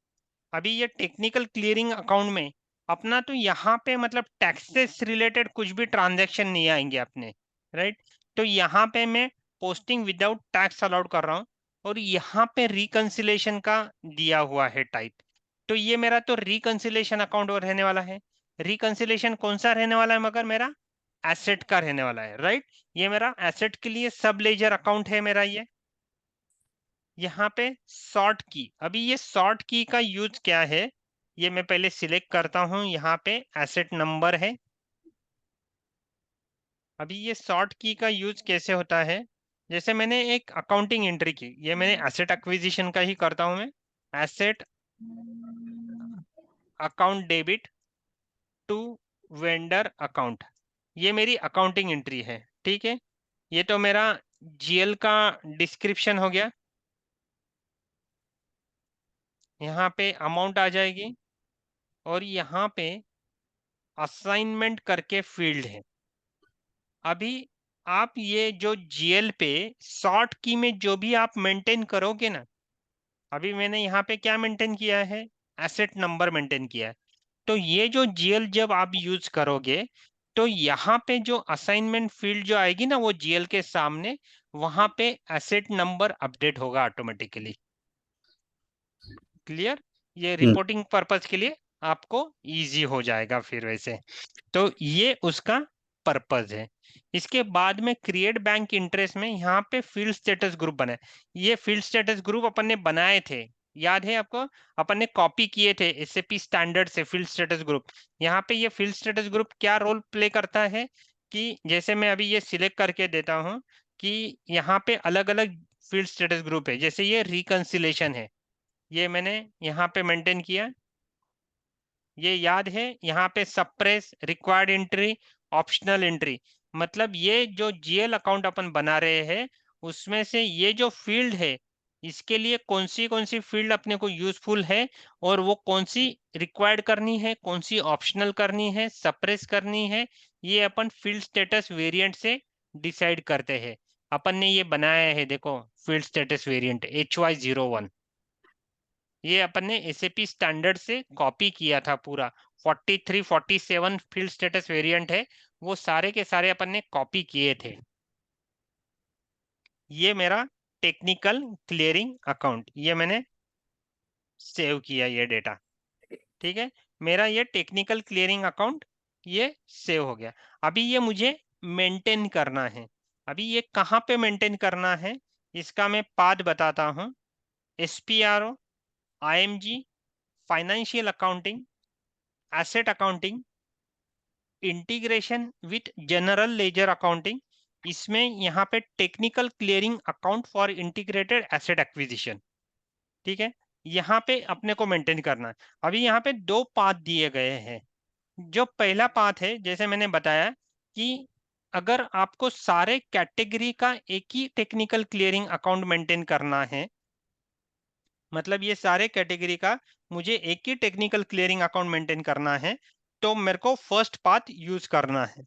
अभी ये टेक्निकल क्लियरिंग अकाउंट में अपना तो यहाँ पे मतलब टैक्सेस रिलेटेड कुछ भी ट्रांजैक्शन नहीं आएंगे अपने, राइट? तो यहाँ पे मैं पोस्टिंग विदाउट टैक्स अलाउड कर रहा हूँ और यहाँ पे रिकंसिलेशन का दिया हुआ है टाइप। तो ये मेरा तो रिकंसिलेशन अकाउंट और रहने वाला है। रिकंसिलेशन कौन सा रहने वाला है? मगर मेरा एसेट का रहने वाला है, राइट? ये मेरा एसेट के लिए सब लेजर अकाउंट है मेरा ये। यहाँ पे सॉर्ट की, अभी ये सॉर्ट की का यूज क्या है ये मैं पहले सिलेक्ट करता हूं। यहाँ पे एसेट नंबर है। अभी ये सॉर्ट की का यूज कैसे होता है? जैसे मैंने एक अकाउंटिंग एंट्री की, ये मैंने एसेट एक्विजिशन का ही करता हूं मैं। Asset account debit to vendor account, ये मेरी अकाउंटिंग एंट्री है, ठीक है? ये तो मेरा जीएल का डिस्क्रिप्शन हो गया। यहाँ पे अमाउंट आ जाएगी और यहाँ पे असाइनमेंट करके फील्ड है। अभी आप ये जो जीएल पे सॉर्ट की में जो भी आप मेंटेन करोगे ना, अभी मैंने यहाँ पे क्या मेंटेन किया है? एसेट नंबर मेंटेन किया है। तो ये जो जीएल जब आप यूज करोगे तो यहाँ पे जो असाइनमेंट फील्ड जो आएगी ना वो जीएल के सामने, वहां पे एसेट नंबर अपडेट होगा ऑटोमेटिकली। क्लियर? ये रिपोर्टिंग पर्पज के लिए आपको इजी हो जाएगा फिर वैसे। तो ये उसका पर्पज है। इसके बाद में क्रिएट बैंक इंटरेस्ट में यहाँ पे फील्ड स्टेटस ग्रुप बना है। ये फील्ड स्टेटस ग्रुप अपन ने बनाए थे, याद है आपको? अपन ने कॉपी किए थे एसएपी स्टैंडर्ड से फील्ड स्टेटस ग्रुप। यहाँ पे ये फील्ड स्टेटस ग्रुप क्या रोल प्ले करता है कि जैसे मैं अभी ये सिलेक्ट करके देता हूँ कि यहाँ पे अलग अलग फील्ड स्टेटस ग्रुप है। जैसे ये रिकंसिलेशन है, ये मैंने यहाँ पे मेंटेन किया। ये याद है यहाँ पे suppress, required entry, optional entry. मतलब ये जो जीएल अकाउंट अपन बना रहे हैं उसमें से ये जो फील्ड है इसके लिए कौन सी फील्ड अपने को यूजफुल है और वो कौन सी रिक्वायर्ड करनी है, कौन सी ऑप्शनल करनी है, सप्रेस करनी है, ये अपन फील्ड स्टेटस वेरिएंट से डिसाइड करते हैं। अपन ने ये बनाया है, देखो फील्ड स्टेटस वेरिएंट HY01। ये अपन ने एसएपी स्टैंडर्ड से कॉपी किया था पूरा। 43 47 फील्ड स्टेटस वेरिएंट है, वो सारे के सारे अपन ने कॉपी किए थे। ये मेरा टेक्निकल क्लियरिंग अकाउंट, ये मैंने सेव किया ये डेटा, ठीक है? मेरा ये टेक्निकल क्लियरिंग अकाउंट ये सेव हो गया। अभी ये मुझे मेंटेन करना है। अभी ये कहाँ पे मेंटेन करना है इसका मैं पाथ बताता हूँ। SPRO, IMG, financial accounting, asset accounting, integration with general ledger accounting, इसमें यहाँ पे technical clearing account for integrated asset acquisition, ठीक है? यहाँ पे अपने को मेंटेन करना है। अभी यहाँ पे दो पाथ दिए गए हैं। जो पहला पाथ है जैसे मैंने बताया कि अगर आपको सारे कैटेगरी का एक ही टेक्निकल क्लियरिंग अकाउंट मेंटेन करना है, मतलब ये सारे कैटेगरी का मुझे एक ही टेक्निकल क्लियरिंग अकाउंट मेंटेन करना है, तो मेरे को फर्स्ट पाथ यूज करना है,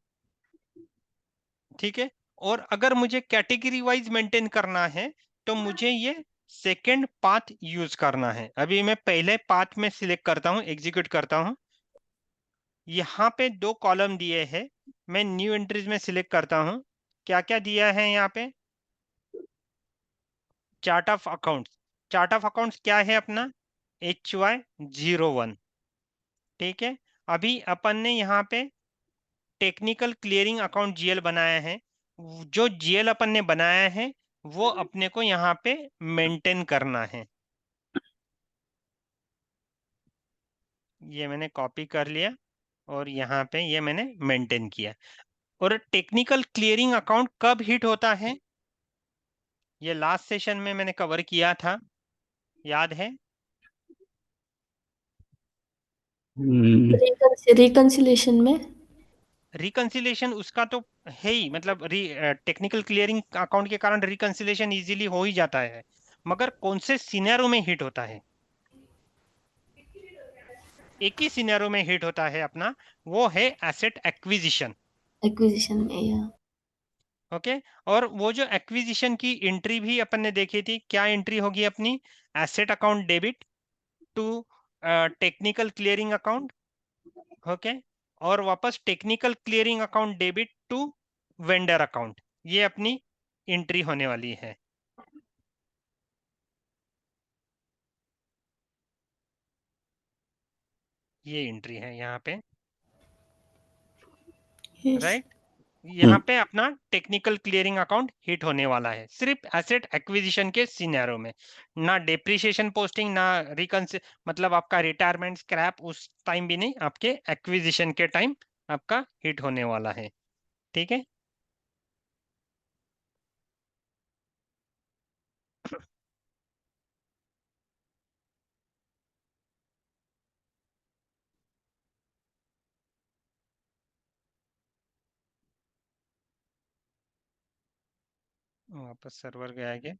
ठीक है? और अगर मुझे कैटेगरी वाइज मेंटेन करना है तो मुझे ये सेकंड पाथ यूज करना है। अभी मैं पहले पाथ में सिलेक्ट करता हूँ, एग्जीक्यूट करता हूँ। यहाँ पे दो कॉलम दिए हैं, मैं न्यू एंट्रीज में सिलेक्ट करता हूँ। क्या क्या दिया है यहाँ पे? Chart of accounts. Chart of accounts क्या है अपना? HY01, ठीक है? अभी अपन ने यहाँ पे टेक्निकल क्लियरिंग अकाउंट जीएल बनाया है। जो जीएल अपन ने बनाया है वो अपने को यहाँ पे मेंटेन करना है। ये मैंने कॉपी कर लिया। और यहाँ पे ये मैंने मेंटेन किया। और टेक्निकल क्लियरिंग अकाउंट कब हिट होता है, ये लास्ट सेशन में मैंने कवर किया था, याद है? रिकंसिलेशन में। रिकंसिलेशन उसका तो है ही, मतलब टेक्निकल क्लियरिंग अकाउंट के कारण रिकंसिलेशन इजीली हो ही जाता है, मगर कौन से सिनेरियो में हिट होता है? एक ही सिनेरियो में हिट होता है अपना, वो है एसेट एक्विजिशन। एक्विजिशन में, या ओके, और वो जो एक्विजिशन की एंट्री भी अपन ने देखी थी, क्या एंट्री होगी अपनी? Asset account debit to technical clearing account. Okay, और वापस technical clearing account debit to vendor account, ये अपनी एंट्री होने वाली है। ये एंट्री है यहाँ पे, यस। राइट? यहाँ पे अपना टेक्निकल क्लियरिंग अकाउंट हिट होने वाला है सिर्फ एसेट एक्विजिशन के सिनेरियो में, ना डेप्रिसिएशन पोस्टिंग, ना रिकंस, मतलब आपका रिटायरमेंट स्क्रैप उस टाइम भी नहीं, आपके एक्विजिशन के टाइम आपका हिट होने वाला है। ठीक है, वापस सर्वर गया है क्या?